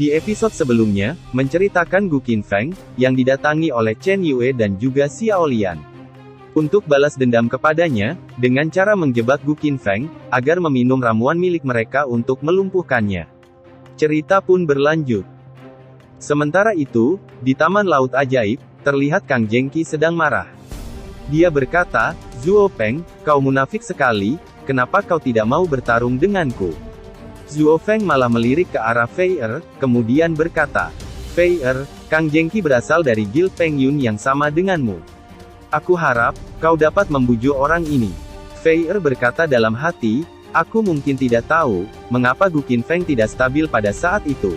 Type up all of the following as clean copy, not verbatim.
Di episode sebelumnya, menceritakan Gu Qinfeng, yang didatangi oleh Chen Yue dan juga Xiao Lian. Untuk balas dendam kepadanya, dengan cara menjebak Gu Qinfeng, agar meminum ramuan milik mereka untuk melumpuhkannya. Cerita pun berlanjut. Sementara itu, di Taman Laut Ajaib, terlihat Kang Zhengqi sedang marah. Dia berkata, "Zuo Peng, kau munafik sekali, kenapa kau tidak mau bertarung denganku?" Zuo Feng malah melirik ke arah Fei Er, kemudian berkata, "Fei Er, Kang Zhengqi berasal dari Guild Peng Yun yang sama denganmu. Aku harap, kau dapat membujuk orang ini." Fei Er berkata dalam hati, "Aku mungkin tidak tahu, mengapa Gu Qinfeng tidak stabil pada saat itu.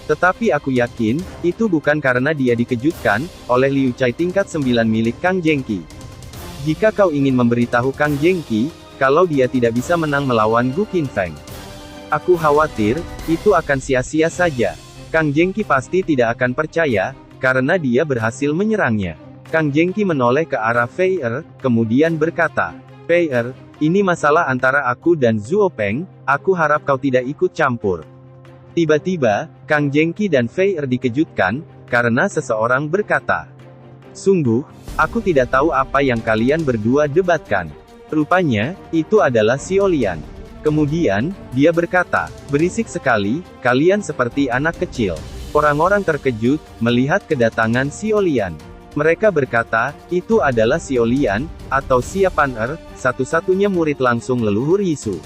Tetapi aku yakin, itu bukan karena dia dikejutkan, oleh Liu Cai tingkat 9 milik Kang Zhengqi. Jika kau ingin memberitahu Kang Zhengqi, kalau dia tidak bisa menang melawan Gu Qinfeng, aku khawatir, itu akan sia-sia saja. Kang Zhengqi pasti tidak akan percaya, karena dia berhasil menyerangnya." Kang Zhengqi menoleh ke arah Fei Er, kemudian berkata, "Fei Er, ini masalah antara aku dan Zuo Peng, aku harap kau tidak ikut campur." Tiba-tiba, Kang Zhengqi dan Fei Er dikejutkan, karena seseorang berkata, "Sungguh, aku tidak tahu apa yang kalian berdua debatkan." Rupanya, itu adalah Xiao Lian. Kemudian, dia berkata, "Berisik sekali, kalian seperti anak kecil." Orang-orang terkejut, melihat kedatangan Xiao Lian. Mereka berkata, "Itu adalah Xiao Lian, atau Xia Pan Er, satu-satunya murid langsung leluhur Yisu.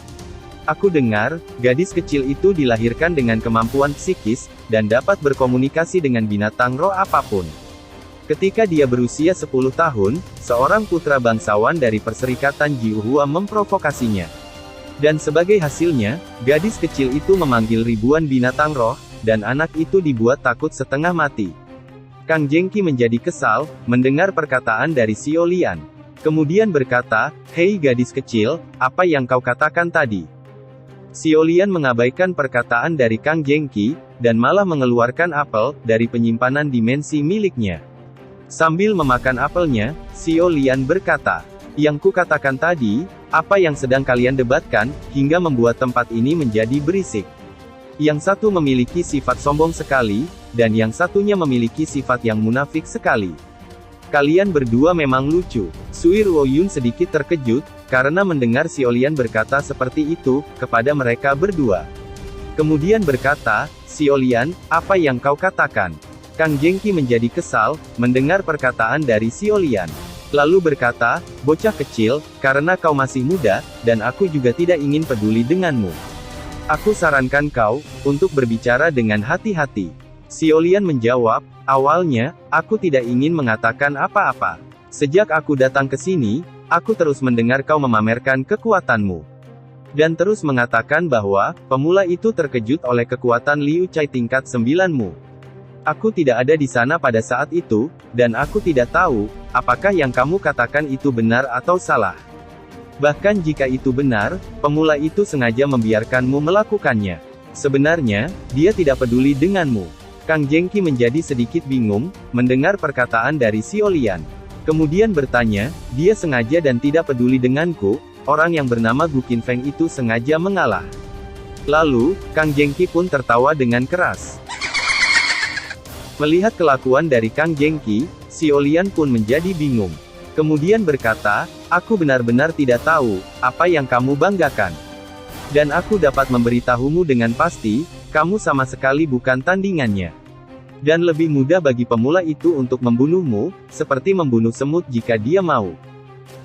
Aku dengar, gadis kecil itu dilahirkan dengan kemampuan psikis, dan dapat berkomunikasi dengan binatang roh apapun. Ketika dia berusia 10 tahun, seorang putra bangsawan dari Perserikatan Jiuhua memprovokasinya. Dan sebagai hasilnya, gadis kecil itu memanggil ribuan binatang roh, dan anak itu dibuat takut setengah mati." Kang Zhengqi menjadi kesal, mendengar perkataan dari Xiao Lian. Kemudian berkata, "Hei gadis kecil, apa yang kau katakan tadi?" Xiao Lian mengabaikan perkataan dari Kang Zhengqi, dan malah mengeluarkan apel, dari penyimpanan dimensi miliknya. Sambil memakan apelnya, Xiao Lian berkata, "Yang ku katakan tadi, apa yang sedang kalian debatkan, hingga membuat tempat ini menjadi berisik? Yang satu memiliki sifat sombong sekali, dan yang satunya memiliki sifat yang munafik sekali. Kalian berdua memang lucu." Sui Ruoyun sedikit terkejut, karena mendengar Xiao Lian berkata seperti itu, kepada mereka berdua. Kemudian berkata, "Xiao Lian, apa yang kau katakan?" Kang Zhengqi menjadi kesal, mendengar perkataan dari Xiao Lian. Lalu berkata, "Bocah kecil, karena kau masih muda, dan aku juga tidak ingin peduli denganmu. Aku sarankan kau, untuk berbicara dengan hati-hati." Xiao Lian menjawab, "Awalnya, aku tidak ingin mengatakan apa-apa. Sejak aku datang ke sini, aku terus mendengar kau memamerkan kekuatanmu. Dan terus mengatakan bahwa, pemula itu terkejut oleh kekuatan Liu Cai tingkat 9-mu. Aku tidak ada di sana pada saat itu, dan aku tidak tahu, apakah yang kamu katakan itu benar atau salah. Bahkan jika itu benar, pemula itu sengaja membiarkanmu melakukannya. Sebenarnya, dia tidak peduli denganmu." Kang Zhengqi menjadi sedikit bingung, mendengar perkataan dari Xiao Lian. Kemudian bertanya, "Dia sengaja dan tidak peduli denganku, orang yang bernama Gu Qinfeng itu sengaja mengalah?" Lalu, Kang Zhengqi pun tertawa dengan keras. Melihat kelakuan dari Kang Zhengqi, Xiao Lian pun menjadi bingung. Kemudian berkata, "Aku benar-benar tidak tahu, apa yang kamu banggakan. Dan aku dapat memberitahumu dengan pasti, kamu sama sekali bukan tandingannya. Dan lebih mudah bagi pemula itu untuk membunuhmu, seperti membunuh semut jika dia mau."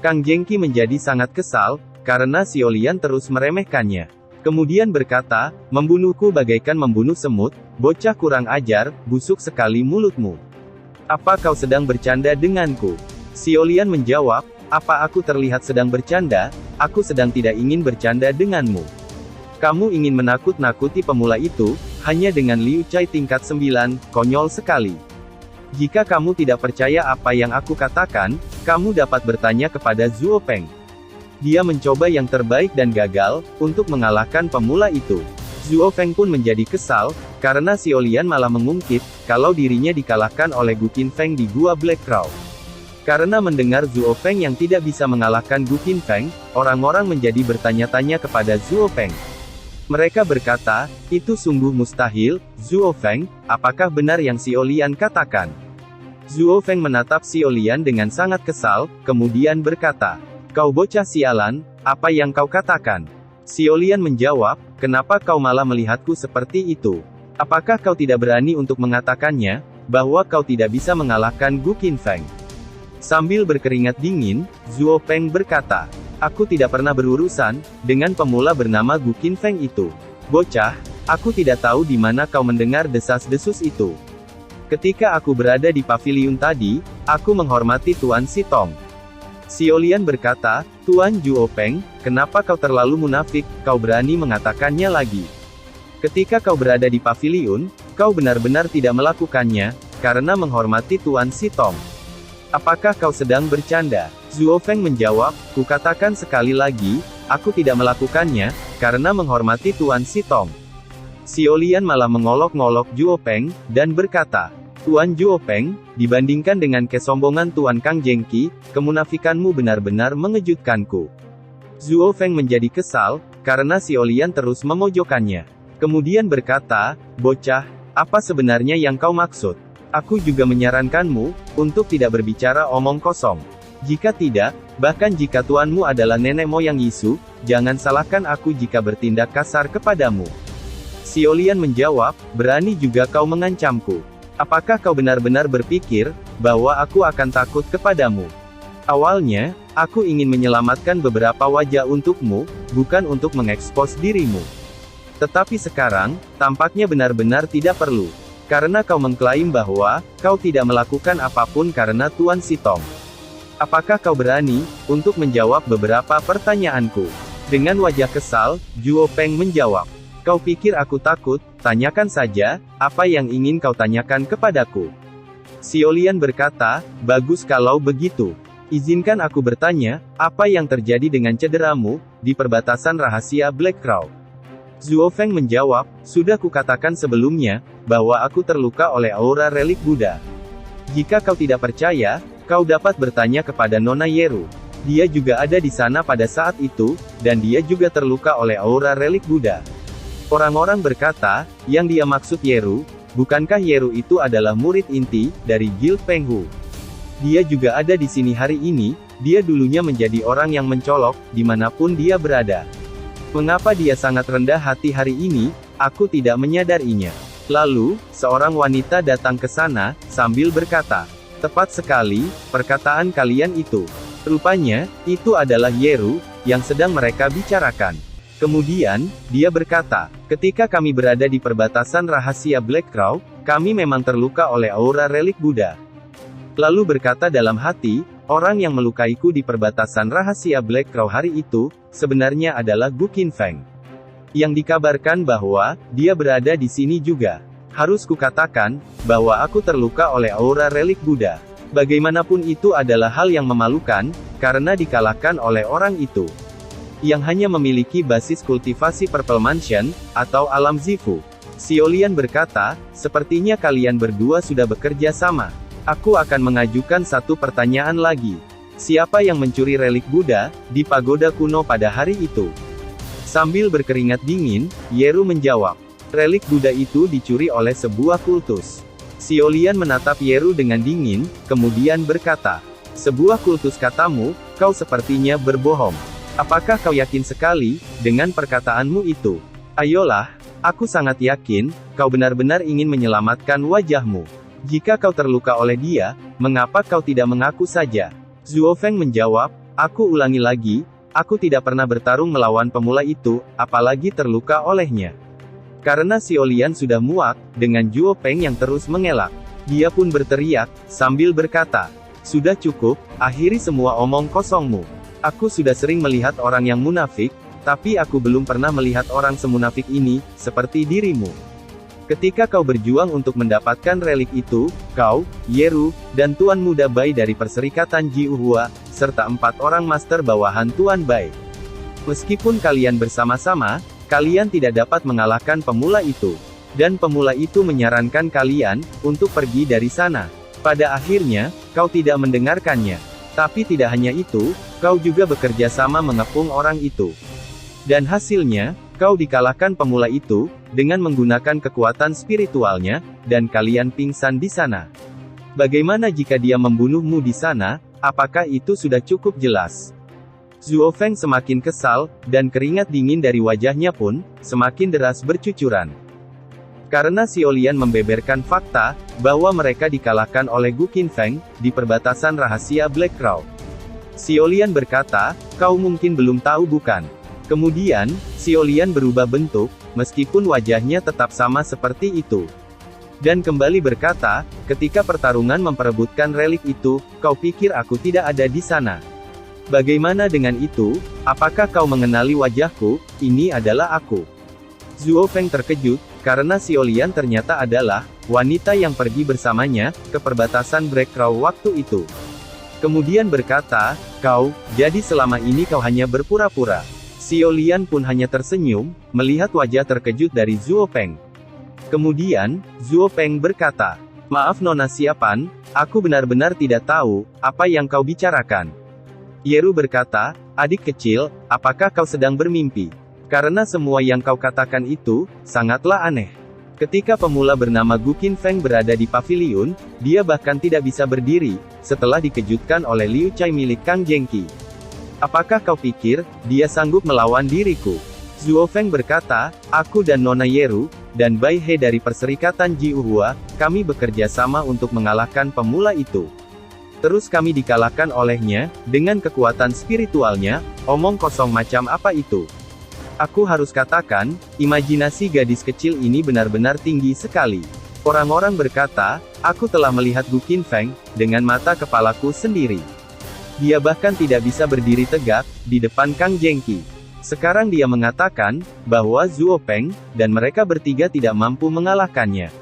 Kang Zhengqi menjadi sangat kesal, karena Xiao Lian terus meremehkannya. Kemudian berkata, "Membunuhku bagaikan membunuh semut, bocah kurang ajar, busuk sekali mulutmu. Apa kau sedang bercanda denganku?" Xiao Lian menjawab, "Apa aku terlihat sedang bercanda? Aku sedang tidak ingin bercanda denganmu. Kamu ingin menakut-nakuti pemula itu, hanya dengan Liu Cai tingkat 9, konyol sekali. Jika kamu tidak percaya apa yang aku katakan, kamu dapat bertanya kepada Zuo Peng. Dia mencoba yang terbaik dan gagal, untuk mengalahkan pemula itu." Zuo Feng pun menjadi kesal, karena Xiao Lian malah mengungkit, kalau dirinya dikalahkan oleh Gu Qinfeng di Gua Black Crow. Karena mendengar Zuo Feng yang tidak bisa mengalahkan Gu Qinfeng, orang-orang menjadi bertanya-tanya kepada Zuo Feng. Mereka berkata, itu sungguh mustahil, Zuo Feng, apakah benar yang Xiao Lian katakan? Zuo Feng menatap Xiao Lian dengan sangat kesal, kemudian berkata, kau bocah sialan, apa yang kau katakan? Xiao Lian menjawab, kenapa kau malah melihatku seperti itu? Apakah kau tidak berani untuk mengatakannya, bahwa kau tidak bisa mengalahkan Gu Qinfeng? Sambil berkeringat dingin, Zuo Feng berkata, aku tidak pernah berurusan dengan pemula bernama Gu Qinfeng itu. Bocah, aku tidak tahu di mana kau mendengar desas-desus itu. Ketika aku berada di paviliun tadi, aku menghormati Tuan Sitong. Xiao Lian berkata, Tuan Zuo Feng, kenapa kau terlalu munafik, kau berani mengatakannya lagi? Ketika kau berada di paviliun, kau benar-benar tidak melakukannya, karena menghormati Tuan Sitong. Apakah kau sedang bercanda? Zuo Feng menjawab, kukatakan sekali lagi, aku tidak melakukannya, karena menghormati Tuan Sitong. Xiao Lian malah mengolok-ngolok Zuo Feng, dan berkata, Tuan Zuo Feng, dibandingkan dengan kesombongan Tuan Kang Jengki, kemunafikanmu benar-benar mengejutkanku. Zuo Feng menjadi kesal, karena Xiao Lian terus memojokkannya. Kemudian berkata, bocah, apa sebenarnya yang kau maksud? Aku juga menyarankanmu, untuk tidak berbicara omong kosong. Jika tidak, bahkan jika tuanmu adalah nenek moyang Yisu, jangan salahkan aku jika bertindak kasar kepadamu. Xiao Lian menjawab, berani juga kau mengancamku. Apakah kau benar-benar berpikir, bahwa aku akan takut kepadamu? Awalnya, aku ingin menyelamatkan beberapa wajah untukmu, bukan untuk mengekspos dirimu. Tetapi sekarang, tampaknya benar-benar tidak perlu. Karena kau mengklaim bahwa, kau tidak melakukan apapun karena Tuan Sitong. Apakah kau berani, untuk menjawab beberapa pertanyaanku? Dengan wajah kesal, Zuo Feng menjawab. Kau pikir aku takut? Tanyakan saja, apa yang ingin kau tanyakan kepadaku? Xiao Lian berkata, bagus kalau begitu. Izinkan aku bertanya, apa yang terjadi dengan cederamu, di perbatasan rahasia Black Crow? Zuo Feng menjawab, sudah kukatakan sebelumnya, bahwa aku terluka oleh aura relik Buddha. Jika kau tidak percaya, kau dapat bertanya kepada Nona Yeru. Dia juga ada di sana pada saat itu, dan dia juga terluka oleh aura relik Buddha. Orang-orang berkata, yang dia maksud Yeru, bukankah Yeru itu adalah murid inti, dari Guild Feng Hu? Dia juga ada di sini hari ini, dia dulunya menjadi orang yang mencolok, dimanapun dia berada. Mengapa dia sangat rendah hati hari ini, aku tidak menyadarinya. Lalu, seorang wanita datang ke sana, sambil berkata, tepat sekali, perkataan kalian itu. Rupanya, itu adalah Yeru, yang sedang mereka bicarakan. Kemudian, dia berkata, ketika kami berada di perbatasan rahasia Black Crow, kami memang terluka oleh aura relik Buddha. Lalu berkata dalam hati, orang yang melukaiku di perbatasan rahasia Black Crow hari itu, sebenarnya adalah Gu Qinfeng. Yang dikabarkan bahwa, dia berada di sini juga. Harus kukatakan, bahwa aku terluka oleh aura relik Buddha. Bagaimanapun itu adalah hal yang memalukan, karena dikalahkan oleh orang itu. Yang hanya memiliki basis kultivasi Purple Mansion, atau alam Zifu. Xiao Lian berkata, sepertinya kalian berdua sudah bekerja sama. Aku akan mengajukan satu pertanyaan lagi. Siapa yang mencuri relik Buddha, di pagoda kuno pada hari itu? Sambil berkeringat dingin, Yeru menjawab. Relik Buddha itu dicuri oleh sebuah kultus. Xiao Lian menatap Yeru dengan dingin, kemudian berkata. Sebuah kultus katamu, kau sepertinya berbohong. Apakah kau yakin sekali, dengan perkataanmu itu? Ayolah, aku sangat yakin, kau benar-benar ingin menyelamatkan wajahmu. Jika kau terluka oleh dia, mengapa kau tidak mengaku saja? Zuo Feng menjawab, aku ulangi lagi, aku tidak pernah bertarung melawan pemula itu, apalagi terluka olehnya. Karena Xiao Lian sudah muak, dengan Zuo Feng yang terus mengelak. Dia pun berteriak, sambil berkata, sudah cukup, akhiri semua omong kosongmu. Aku sudah sering melihat orang yang munafik, tapi aku belum pernah melihat orang semunafik ini, seperti dirimu. Ketika kau berjuang untuk mendapatkan relik itu, kau, Yeru, dan Tuan Muda Bai dari Perserikatan Jiuhua, serta 4 orang master bawahan Tuan Bai. Meskipun kalian bersama-sama, kalian tidak dapat mengalahkan pemula itu. Dan pemula itu menyarankan kalian, untuk pergi dari sana. Pada akhirnya, kau tidak mendengarkannya. Tapi tidak hanya itu, kau juga bekerja sama mengepung orang itu. Dan hasilnya, Kau dikalahkan pemula itu, dengan menggunakan kekuatan spiritualnya, dan kalian pingsan di sana. Bagaimana jika dia membunuhmu di sana? Apakah itu sudah cukup jelas? Zhuo Feng semakin kesal, dan keringat dingin dari wajahnya pun, semakin deras bercucuran. Karena Xiaolian membeberkan fakta, bahwa mereka dikalahkan oleh Gu Qinfeng, di perbatasan rahasia Black Crowd. Xiaolian berkata, kau mungkin belum tahu bukan? Kemudian, Xiaolian berubah bentuk, meskipun wajahnya tetap sama seperti itu. Dan kembali berkata, ketika pertarungan memperebutkan relik itu, kau pikir aku tidak ada di sana? Bagaimana dengan itu? Apakah kau mengenali wajahku? Ini adalah aku. Zhuo Feng terkejut, karena Xiaolian ternyata adalah wanita yang pergi bersamanya ke perbatasan Black Crowd waktu itu. Kemudian berkata, jadi selama ini kau hanya berpura-pura. Xiaolian pun hanya tersenyum, melihat wajah terkejut dari Zhuo Feng. Kemudian, Zhuo Feng berkata, maaf Nona Siapan, aku benar-benar tidak tahu, apa yang kau bicarakan. Yeru berkata, adik kecil, apakah kau sedang bermimpi? Karena semua yang kau katakan itu, sangatlah aneh. Ketika pemula bernama Gu Qinfeng berada di paviliun, dia bahkan tidak bisa berdiri, setelah dikejutkan oleh Liu Cai milik Kang Zhengqi. Apakah kau pikir, dia sanggup melawan diriku? Zhuo Feng berkata, aku dan Nona Yeru, dan Bai He dari Perserikatan Jiuhua, kami bekerja sama untuk mengalahkan pemula itu. Terus kami dikalahkan olehnya, dengan kekuatan spiritualnya, omong kosong macam apa itu? Aku harus katakan, imajinasi gadis kecil ini benar-benar tinggi sekali. Orang-orang berkata, aku telah melihat Gu Qinfeng, dengan mata kepalaku sendiri. Dia bahkan tidak bisa berdiri tegak, di depan Kang Zhengqi. Sekarang dia mengatakan, bahwa Zhuo Feng, dan mereka bertiga tidak mampu mengalahkannya.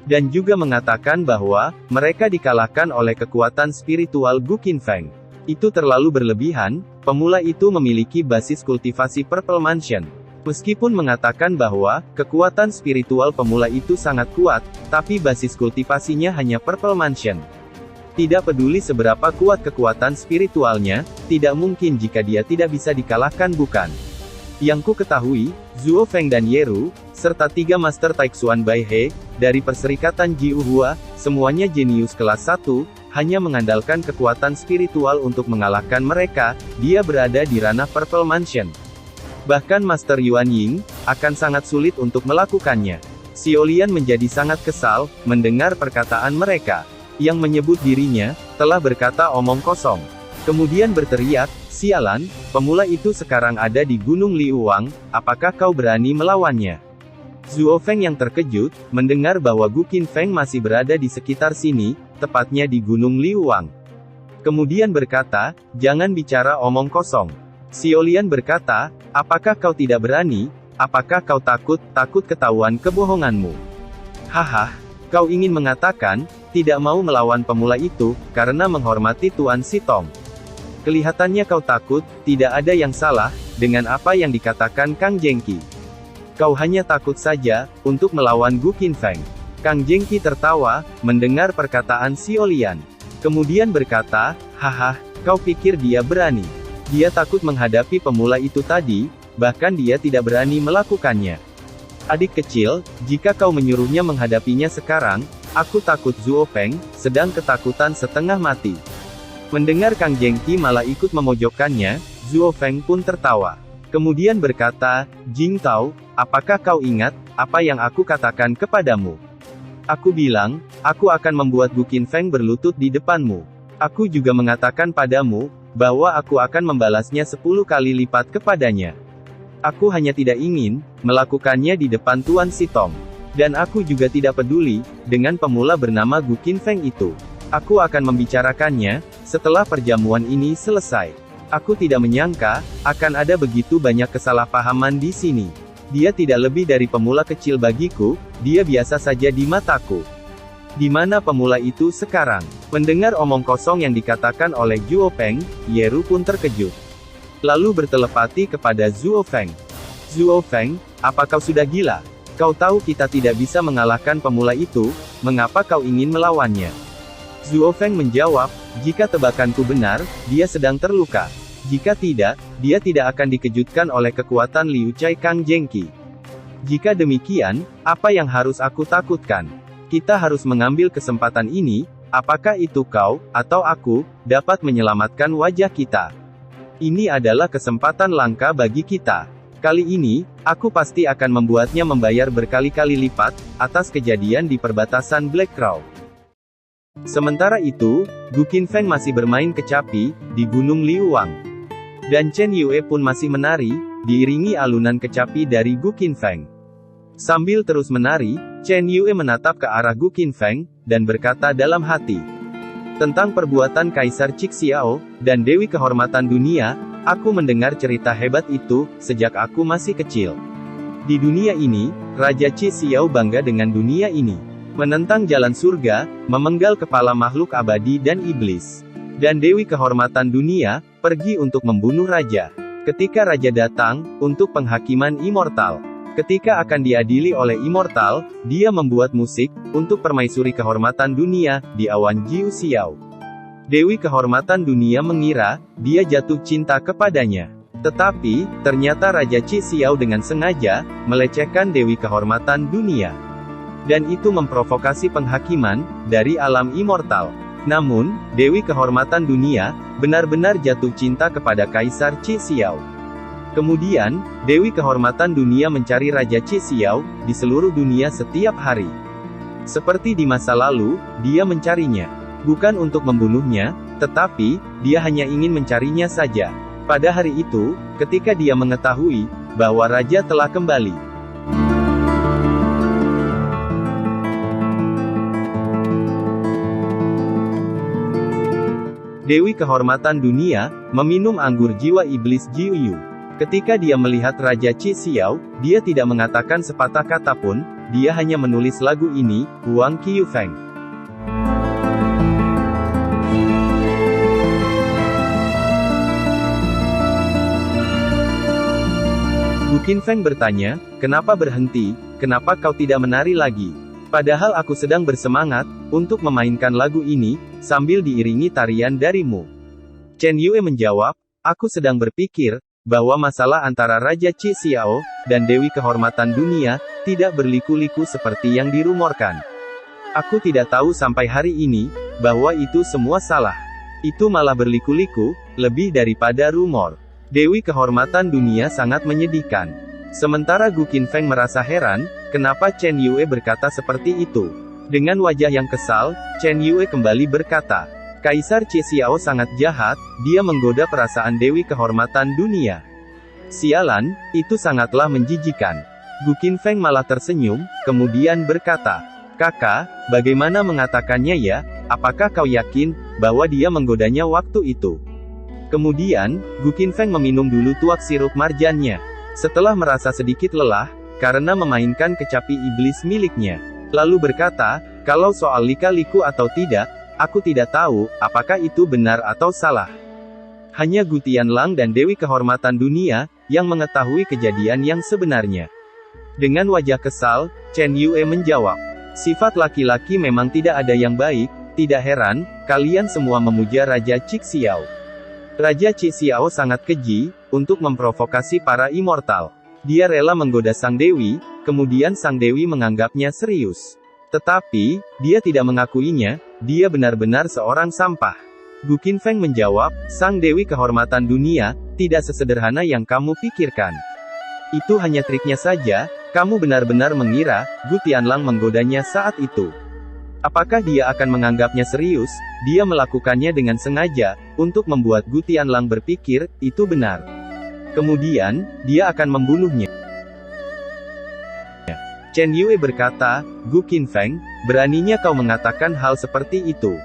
Dan juga mengatakan bahwa, mereka dikalahkan oleh kekuatan spiritual Gu Qinfeng. Itu terlalu berlebihan, pemula itu memiliki basis kultivasi Purple Mansion. Meskipun mengatakan bahwa, kekuatan spiritual pemula itu sangat kuat, tapi basis kultivasinya hanya Purple Mansion. Tidak peduli seberapa kuat kekuatan spiritualnya, tidak mungkin jika dia tidak bisa dikalahkan bukan? Yang ku ketahui, Zhuo Feng dan Yeru, serta 3 Master Taixuan Bai He, dari Perserikatan Jiuhua, semuanya jenius kelas 1, hanya mengandalkan kekuatan spiritual untuk mengalahkan mereka, dia berada di ranah Purple Mansion. Bahkan Master Yuan Ying, akan sangat sulit untuk melakukannya. Xiaolian menjadi sangat kesal, mendengar perkataan mereka. Yang menyebut dirinya, telah berkata omong kosong. Kemudian berteriak, sialan, pemula itu sekarang ada di Gunung Liuwang, apakah kau berani melawannya? Zhuo Feng yang terkejut, mendengar bahwa Gu Qinfeng masih berada di sekitar sini, tepatnya di Gunung Liuwang. Kemudian berkata, jangan bicara omong kosong. Xiaolian berkata, apakah kau tidak berani? Apakah kau takut ketahuan kebohonganmu? Haha, kau ingin mengatakan, tidak mau melawan pemula itu, karena menghormati Tuan Sitong. Kelihatannya kau takut, tidak ada yang salah, dengan apa yang dikatakan Kang Zhengqi. Kau hanya takut saja, untuk melawan Gu Qinfeng. Kang Zhengqi tertawa, mendengar perkataan Xiaolian. Kemudian berkata, haha, kau pikir dia berani? Dia takut menghadapi pemula itu tadi, bahkan dia tidak berani melakukannya. Adik kecil, jika kau menyuruhnya menghadapinya sekarang, aku takut Zhuo Feng, sedang ketakutan setengah mati. Mendengar Kang Zhengqi malah ikut memojokkannya, Zhuo Feng pun tertawa. Kemudian berkata, Jing Tao, apakah kau ingat, apa yang aku katakan kepadamu? Aku bilang, aku akan membuat Gu Qinfeng berlutut di depanmu. Aku juga mengatakan padamu, bahwa aku akan membalasnya 10 kali lipat kepadanya. Aku hanya tidak ingin, melakukannya di depan Tuan Sitong. Dan aku juga tidak peduli, dengan pemula bernama Gu Qinfeng itu. Aku akan membicarakannya, setelah perjamuan ini selesai. Aku tidak menyangka, akan ada begitu banyak kesalahpahaman di sini. Dia tidak lebih dari pemula kecil bagiku, dia biasa saja di mataku. Di mana pemula itu sekarang? Mendengar omong kosong yang dikatakan oleh Zhuo Feng, Yeru pun terkejut. Lalu bertelepati kepada Zhuo Feng. Zhuo Feng, apa kau sudah gila? Kau tahu kita tidak bisa mengalahkan pemula itu, mengapa kau ingin melawannya? Zhuo Feng menjawab, jika tebakanku benar, dia sedang terluka. Jika tidak, dia tidak akan dikejutkan oleh kekuatan Liu Cai Kang Jengki. Jika demikian, apa yang harus aku takutkan? Kita harus mengambil kesempatan ini, apakah itu kau, atau aku, dapat menyelamatkan wajah kita. Ini adalah kesempatan langka bagi kita. Kali ini, aku pasti akan membuatnya membayar berkali-kali lipat, atas kejadian di perbatasan Black Crow. Sementara itu, Gu Qinfeng masih bermain kecapi, di Gunung Liuwang. Dan Chen Yue pun masih menari, diiringi alunan kecapi dari Gu Qinfeng. Sambil terus menari, Chen Yue menatap ke arah Gu Qinfeng, dan berkata dalam hati. Tentang perbuatan Kaisar Cixiao, dan Dewi Kehormatan Dunia, aku mendengar cerita hebat itu, sejak aku masih kecil. Di dunia ini, Raja Cixiao bangga dengan dunia ini. Menentang jalan surga, memenggal kepala makhluk abadi dan iblis. Dan Dewi Kehormatan Dunia, pergi untuk membunuh Raja. Ketika Raja datang, untuk penghakiman immortal. Ketika akan diadili oleh immortal, dia membuat musik, untuk permaisuri kehormatan dunia, di awan Jiu Xiao. Dewi Kehormatan Dunia mengira, dia jatuh cinta kepadanya. Tetapi, ternyata Raja Cixiao dengan sengaja, melecehkan Dewi Kehormatan Dunia. Dan itu memprovokasi penghakiman, dari alam immortal. Namun, Dewi Kehormatan Dunia, benar-benar jatuh cinta kepada Kaisar Cixiao. Kemudian, Dewi Kehormatan Dunia mencari Raja Cixiao, di seluruh dunia setiap hari. Seperti di masa lalu, dia mencarinya. Bukan untuk membunuhnya, tetapi, dia hanya ingin mencarinya saja. Pada hari itu, ketika dia mengetahui, bahwa Raja telah kembali. Dewi Kehormatan Dunia, meminum anggur jiwa iblis Jiuyu. Ketika dia melihat Raja Cixiao, dia tidak mengatakan sepatah kata pun, dia hanya menulis lagu ini, Huang Qiufeng. Gu Qinfeng bertanya, kenapa berhenti, kenapa kau tidak menari lagi? Padahal aku sedang bersemangat, untuk memainkan lagu ini, sambil diiringi tarian darimu. Chen Yue menjawab, aku sedang berpikir, bahwa masalah antara Raja Cixiao, dan Dewi Kehormatan Dunia, tidak berliku-liku seperti yang dirumorkan. Aku tidak tahu sampai hari ini, bahwa itu semua salah. Itu malah berliku-liku, lebih daripada rumor. Dewi Kehormatan Dunia sangat menyedihkan. Sementara Gu Qinfeng merasa heran, kenapa Chen Yue berkata seperti itu. Dengan wajah yang kesal, Chen Yue kembali berkata, Kaisar Cixiao sangat jahat, dia menggoda perasaan Dewi Kehormatan Dunia. Sialan, itu sangatlah menjijikan. Gu Qinfeng malah tersenyum, kemudian berkata, Kakak, bagaimana mengatakannya ya, apakah kau yakin, bahwa dia menggodanya waktu itu? Kemudian, Gu Qinfeng meminum dulu tuak sirup marjannya. Setelah merasa sedikit lelah, karena memainkan kecapi iblis miliknya. Lalu berkata, kalau soal lika-liku atau tidak, aku tidak tahu, apakah itu benar atau salah. Hanya Gu Tianlang dan Dewi Kehormatan Dunia, yang mengetahui kejadian yang sebenarnya. Dengan wajah kesal, Chen Yue menjawab, sifat laki-laki memang tidak ada yang baik, tidak heran, kalian semua memuja Raja Cixiao. Raja Cixiao sangat keji, untuk memprovokasi para immortal. Dia rela menggoda Sang Dewi, kemudian Sang Dewi menganggapnya serius. Tetapi, dia tidak mengakuinya, dia benar-benar seorang sampah. Gu Qinfeng menjawab, Sang Dewi Kehormatan Dunia, tidak sesederhana yang kamu pikirkan. Itu hanya triknya saja, kamu benar-benar mengira, Gu Tianlang menggodanya saat itu. Apakah dia akan menganggapnya serius? Dia melakukannya dengan sengaja, untuk membuat Gu Tianlang berpikir, itu benar. Kemudian, dia akan membunuhnya. Chen Yue berkata, Gu Qinfeng, beraninya kau mengatakan hal seperti itu.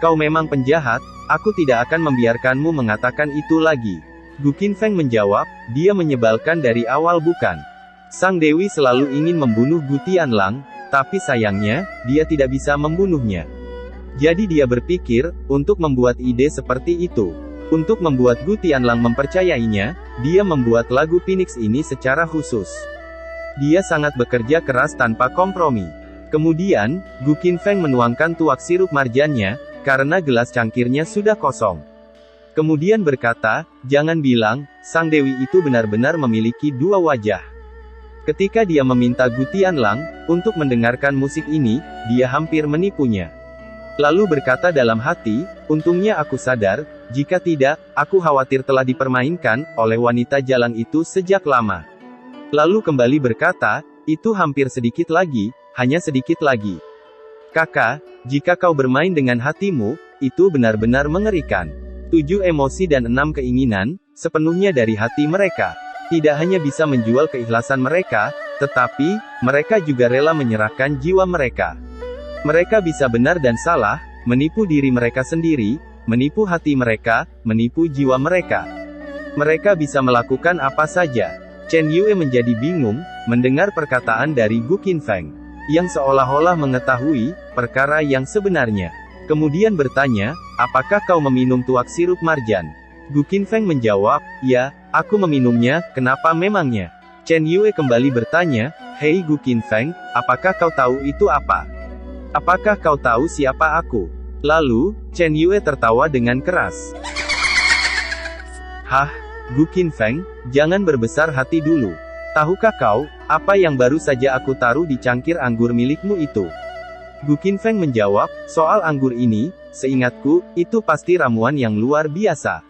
Kau memang penjahat, aku tidak akan membiarkanmu mengatakan itu lagi. Gu Qinfeng menjawab, dia menyebalkan dari awal bukan. Sang Dewi selalu ingin membunuh Gu Tianlang, tapi sayangnya, dia tidak bisa membunuhnya. Jadi dia berpikir, untuk membuat ide seperti itu. Untuk membuat Gu Tianlang mempercayainya, dia membuat lagu Phoenix ini secara khusus. Dia sangat bekerja keras tanpa kompromi. Kemudian, Gu Qinfeng menuangkan tuak sirup marjannya, karena gelas cangkirnya sudah kosong. Kemudian berkata, jangan bilang, sang dewi itu benar-benar memiliki dua wajah. Ketika dia meminta Gu Tianlang untuk mendengarkan musik ini, dia hampir menipunya. Lalu berkata dalam hati, untungnya aku sadar, jika tidak, aku khawatir telah dipermainkan oleh wanita jalang itu sejak lama. Lalu kembali berkata, itu hampir sedikit lagi, hanya sedikit lagi. Kakak, jika kau bermain dengan hatimu, itu benar-benar mengerikan. 7 emosi dan 6 keinginan, sepenuhnya dari hati mereka. Tidak hanya bisa menjual keikhlasan mereka, tetapi, mereka juga rela menyerahkan jiwa mereka. Mereka bisa benar dan salah, menipu diri mereka sendiri, menipu hati mereka, menipu jiwa mereka. Mereka bisa melakukan apa saja. Chen Yue menjadi bingung, mendengar perkataan dari Gu Qinfeng, yang seolah-olah mengetahui perkara yang sebenarnya. Kemudian bertanya, apakah kau meminum tuak sirup marjan? Gu Qinfeng menjawab, ya, aku meminumnya, kenapa memangnya? Chen Yue kembali bertanya, hei Gu Qinfeng, apakah kau tahu itu apa? Apakah kau tahu siapa aku? Lalu, Chen Yue tertawa dengan keras. Hah, Gu Qinfeng, jangan berbesar hati dulu. Tahukah kau, apa yang baru saja aku taruh di cangkir anggur milikmu itu? Gu Qinfeng menjawab, soal anggur ini, seingatku, itu pasti ramuan yang luar biasa.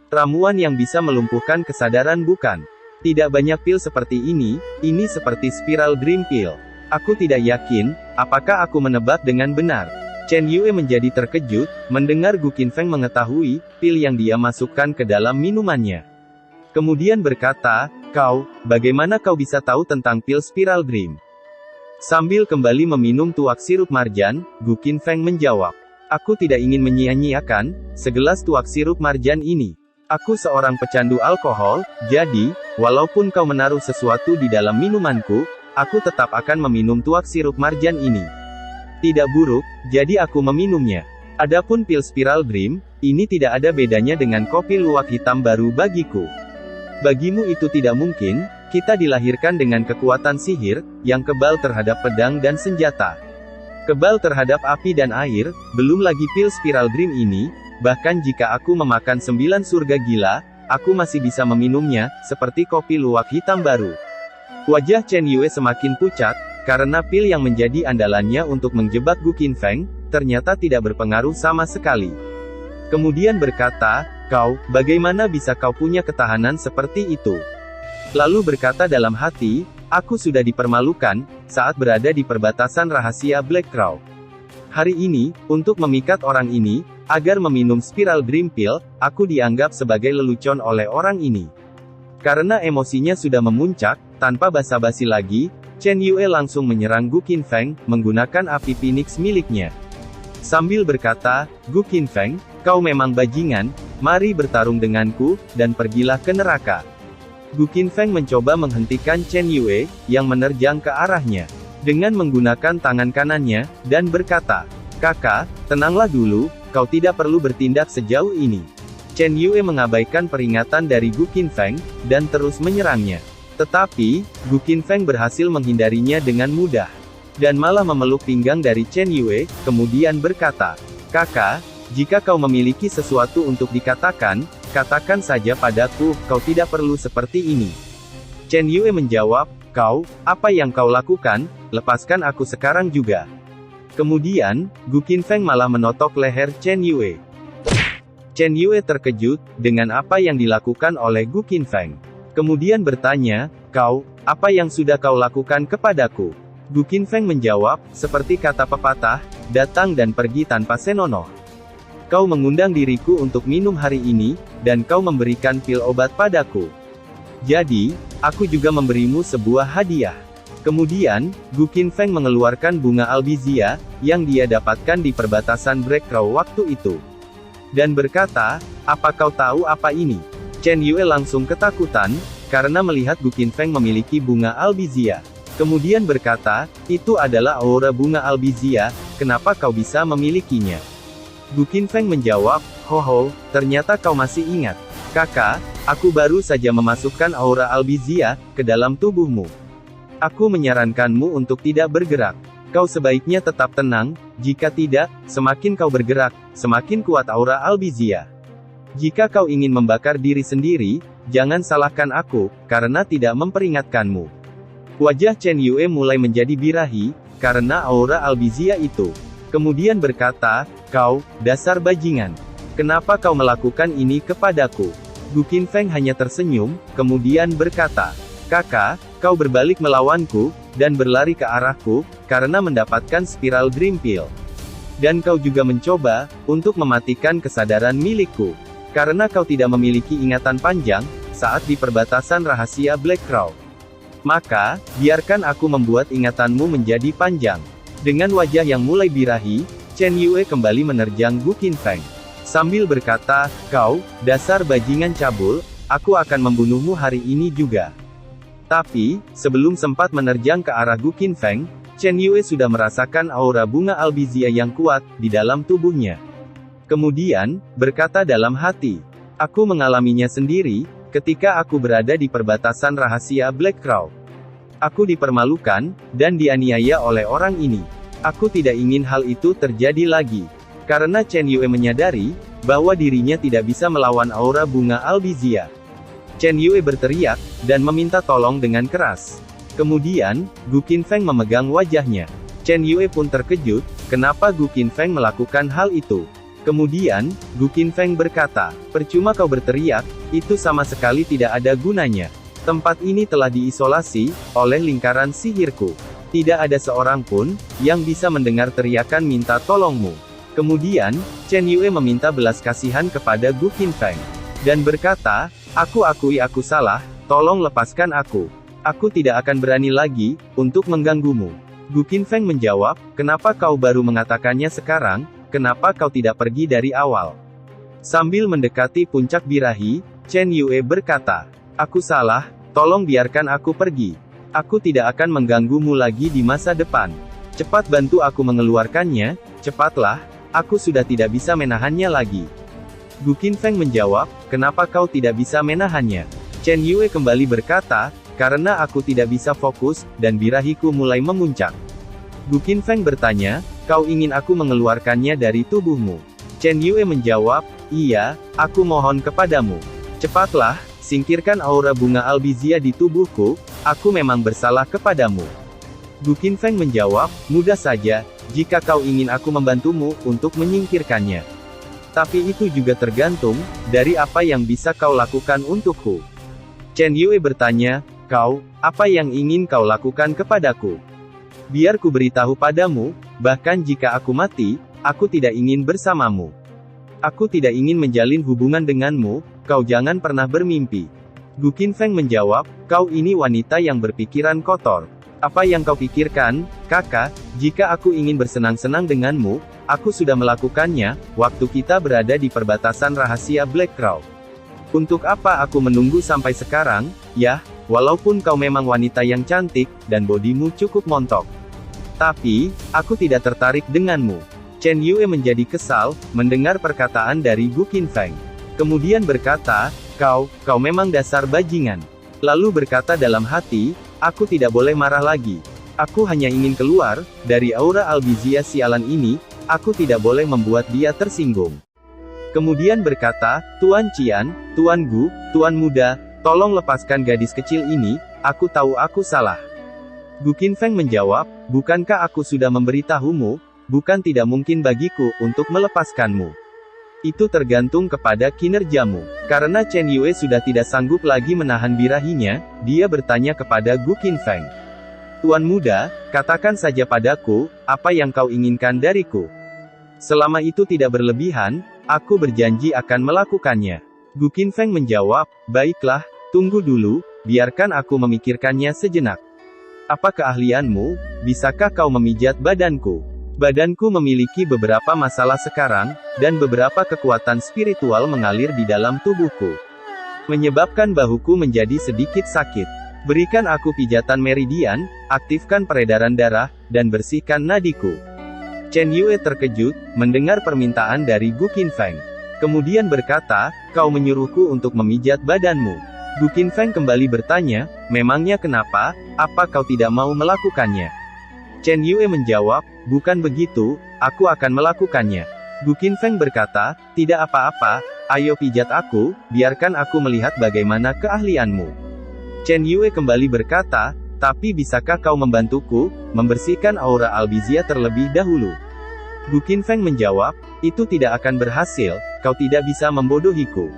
Ramuan yang bisa melumpuhkan kesadaran bukan? Tidak banyak pil seperti ini seperti spiral dream pill. Aku tidak yakin, apakah aku menebak dengan benar. Chen Yue menjadi terkejut, mendengar Gu Qinfeng mengetahui, pil yang dia masukkan ke dalam minumannya. Kemudian berkata, kau, bagaimana kau bisa tahu tentang pil spiral dream? Sambil kembali meminum tuak sirup marjan, Gu Qinfeng menjawab, aku tidak ingin menyia-nyiakan segelas tuak sirup marjan ini. Aku seorang pecandu alkohol, jadi, walaupun kau menaruh sesuatu di dalam minumanku, aku tetap akan meminum tuak sirup marjan ini. Tidak buruk, jadi aku meminumnya. Adapun pil spiral dream, ini tidak ada bedanya dengan kopi luwak hitam baru bagiku. Bagimu itu tidak mungkin. Kita dilahirkan dengan kekuatan sihir, yang kebal terhadap pedang dan senjata. Kebal terhadap api dan air, belum lagi pil spiral dream ini, bahkan jika aku memakan 9 surga gila, aku masih bisa meminumnya, seperti kopi luwak hitam baru. Wajah Chen Yue semakin pucat, karena pil yang menjadi andalannya untuk menjebak Gu Qinfeng, ternyata tidak berpengaruh sama sekali. Kemudian berkata, kau, bagaimana bisa kau punya ketahanan seperti itu? Lalu berkata dalam hati, aku sudah dipermalukan, saat berada di perbatasan rahasia Black Crow. Hari ini, untuk memikat orang ini, agar meminum spiral dream pill, aku dianggap sebagai lelucon oleh orang ini. Karena emosinya sudah memuncak, tanpa basa-basi lagi, Chen Yue langsung menyerang Gu Qinfeng, menggunakan api phoenix miliknya. Sambil berkata, Gu Qinfeng, kau memang bajingan, mari bertarung denganku, dan pergilah ke neraka. Gu Qinfeng mencoba menghentikan Chen Yue, yang menerjang ke arahnya, dengan menggunakan tangan kanannya, dan berkata, kakak, tenanglah dulu, kau tidak perlu bertindak sejauh ini. Chen Yue mengabaikan peringatan dari Gu Qinfeng, dan terus menyerangnya. Tetapi, Gu Qinfeng berhasil menghindarinya dengan mudah, dan malah memeluk pinggang dari Chen Yue, kemudian berkata, kakak, jika kau memiliki sesuatu untuk dikatakan, katakan saja padaku, kau tidak perlu seperti ini. Chen Yue menjawab, kau, apa yang kau lakukan, lepaskan aku sekarang juga. Kemudian, Gu Qinfeng malah menotok leher Chen Yue. Chen Yue terkejut, dengan apa yang dilakukan oleh Gu Qinfeng. Kemudian bertanya, kau, apa yang sudah kau lakukan kepadaku? Gu Qinfeng menjawab, seperti kata pepatah, datang dan pergi tanpa senonoh. Kau mengundang diriku untuk minum hari ini, dan kau memberikan pil obat padaku. Jadi, aku juga memberimu sebuah hadiah. Kemudian, Gu Qinfeng mengeluarkan bunga albizia, yang dia dapatkan di perbatasan Black Crow waktu itu. Dan berkata, apa kau tahu apa ini? Chen Yue langsung ketakutan, karena melihat Gu Qinfeng memiliki bunga albizia. Kemudian berkata, itu adalah aura bunga albizia, kenapa kau bisa memilikinya? Gu Qinfeng menjawab, hoho, ternyata kau masih ingat. Kakak, aku baru saja memasukkan aura albizia ke dalam tubuhmu. Aku menyarankanmu untuk tidak bergerak. Kau sebaiknya tetap tenang, jika tidak, semakin kau bergerak, semakin kuat aura albizia. Jika kau ingin membakar diri sendiri, jangan salahkan aku, karena tidak memperingatkanmu. Wajah Chen Yue mulai menjadi birahi, karena aura albizia itu. Kemudian berkata, kau, dasar bajingan. Kenapa kau melakukan ini kepadaku? Gu Qinfeng hanya tersenyum, kemudian berkata, kakak, kau berbalik melawanku, dan berlari ke arahku, karena mendapatkan spiral Dream Pill. Dan kau juga mencoba, untuk mematikan kesadaran milikku. Karena kau tidak memiliki ingatan panjang, saat di perbatasan rahasia Black Crow. Maka, biarkan aku membuat ingatanmu menjadi panjang. Dengan wajah yang mulai birahi, Chen Yue kembali menerjang Gu Qinfeng. Sambil berkata, kau, dasar bajingan cabul, aku akan membunuhmu hari ini juga. Tapi, sebelum sempat menerjang ke arah Gu Qinfeng, Chen Yue sudah merasakan aura bunga albizia yang kuat, di dalam tubuhnya. Kemudian, berkata dalam hati, aku mengalaminya sendiri, ketika aku berada di perbatasan rahasia Black Crow. Aku dipermalukan, dan dianiaya oleh orang ini. Aku tidak ingin hal itu terjadi lagi. Karena Chen Yue menyadari, bahwa dirinya tidak bisa melawan aura bunga albizia. Chen Yue berteriak, dan meminta tolong dengan keras. Kemudian, Gu Qinfeng memegang wajahnya. Chen Yue pun terkejut, kenapa Gu Qinfeng melakukan hal itu. Kemudian, Gu Qinfeng berkata, percuma kau berteriak, itu sama sekali tidak ada gunanya. Tempat ini telah diisolasi, oleh lingkaran sihirku. Tidak ada seorang pun, yang bisa mendengar teriakan minta tolongmu. Kemudian, Chen Yue meminta belas kasihan kepada Gu Qinfeng. Dan berkata, aku akui aku salah, tolong lepaskan aku. Aku tidak akan berani lagi, untuk mengganggumu. Gu Qinfeng menjawab, kenapa kau baru mengatakannya sekarang? Kenapa kau tidak pergi dari awal? Sambil mendekati puncak birahi, Chen Yue berkata, aku salah, tolong biarkan aku pergi. Aku tidak akan mengganggumu lagi di masa depan. Cepat bantu aku mengeluarkannya, cepatlah, aku sudah tidak bisa menahannya lagi. Gu Qinfeng menjawab, kenapa kau tidak bisa menahannya? Chen Yue kembali berkata, karena aku tidak bisa fokus, dan birahiku mulai memuncak. Gu Qinfeng bertanya, kau ingin aku mengeluarkannya dari tubuhmu? Chen Yue menjawab, iya, aku mohon kepadamu. Cepatlah, singkirkan aura bunga albizia di tubuhku, aku memang bersalah kepadamu. Gu Qinfeng menjawab, mudah saja, jika kau ingin aku membantumu, untuk menyingkirkannya. Tapi itu juga tergantung, dari apa yang bisa kau lakukan untukku. Chen Yue bertanya, kau, apa yang ingin kau lakukan kepadaku? Biar ku beritahu padamu, bahkan jika aku mati, aku tidak ingin bersamamu. Aku tidak ingin menjalin hubungan denganmu, kau jangan pernah bermimpi. Gu Qinfeng menjawab, kau ini wanita yang berpikiran kotor. Apa yang kau pikirkan, kakak, jika aku ingin bersenang-senang denganmu, aku sudah melakukannya, waktu kita berada di perbatasan rahasia Black Crow. Untuk apa aku menunggu sampai sekarang, ya, walaupun kau memang wanita yang cantik, dan bodimu cukup montok. Tapi, aku tidak tertarik denganmu. Chen Yue menjadi kesal, mendengar perkataan dari Gu Qinfeng. Kemudian berkata, kau memang dasar bajingan. Lalu berkata dalam hati, aku tidak boleh marah lagi. Aku hanya ingin keluar, dari aura albizia sialan ini, aku tidak boleh membuat dia tersinggung. Kemudian berkata, Tuan Qian, Tuan Gu, Tuan Muda, tolong lepaskan gadis kecil ini, aku tahu aku salah. Gu Qinfeng menjawab, bukankah aku sudah memberitahumu, bukan tidak mungkin bagiku, untuk melepaskanmu. Itu tergantung kepada kinerjamu. Karena Chen Yue sudah tidak sanggup lagi menahan birahinya, dia bertanya kepada Gu Qinfeng. Tuan Muda, katakan saja padaku, apa yang kau inginkan dariku. Selama itu tidak berlebihan, aku berjanji akan melakukannya. Gu Qinfeng menjawab, baiklah, tunggu dulu, biarkan aku memikirkannya sejenak. Apa keahlianmu? Bisakah kau memijat badanku? Badanku memiliki beberapa masalah sekarang, dan beberapa kekuatan spiritual mengalir di dalam tubuhku. Menyebabkan bahuku menjadi sedikit sakit. Berikan aku pijatan meridian, aktifkan peredaran darah, dan bersihkan nadiku. Chen Yue terkejut, mendengar permintaan dari Gu Qinfeng. Kemudian berkata, kau menyuruhku untuk memijat badanmu. Gu Qinfeng kembali bertanya, memangnya kenapa, apa kau tidak mau melakukannya? Chen Yue menjawab, bukan begitu, aku akan melakukannya. Gu Qinfeng berkata, tidak apa-apa, Ayo pijat aku, biarkan aku melihat bagaimana keahlianmu. Chen Yue kembali berkata, tapi bisakah kau membantuku, membersihkan aura Albizia terlebih dahulu? Gu Qinfeng menjawab, itu tidak akan berhasil, kau tidak bisa membodohiku.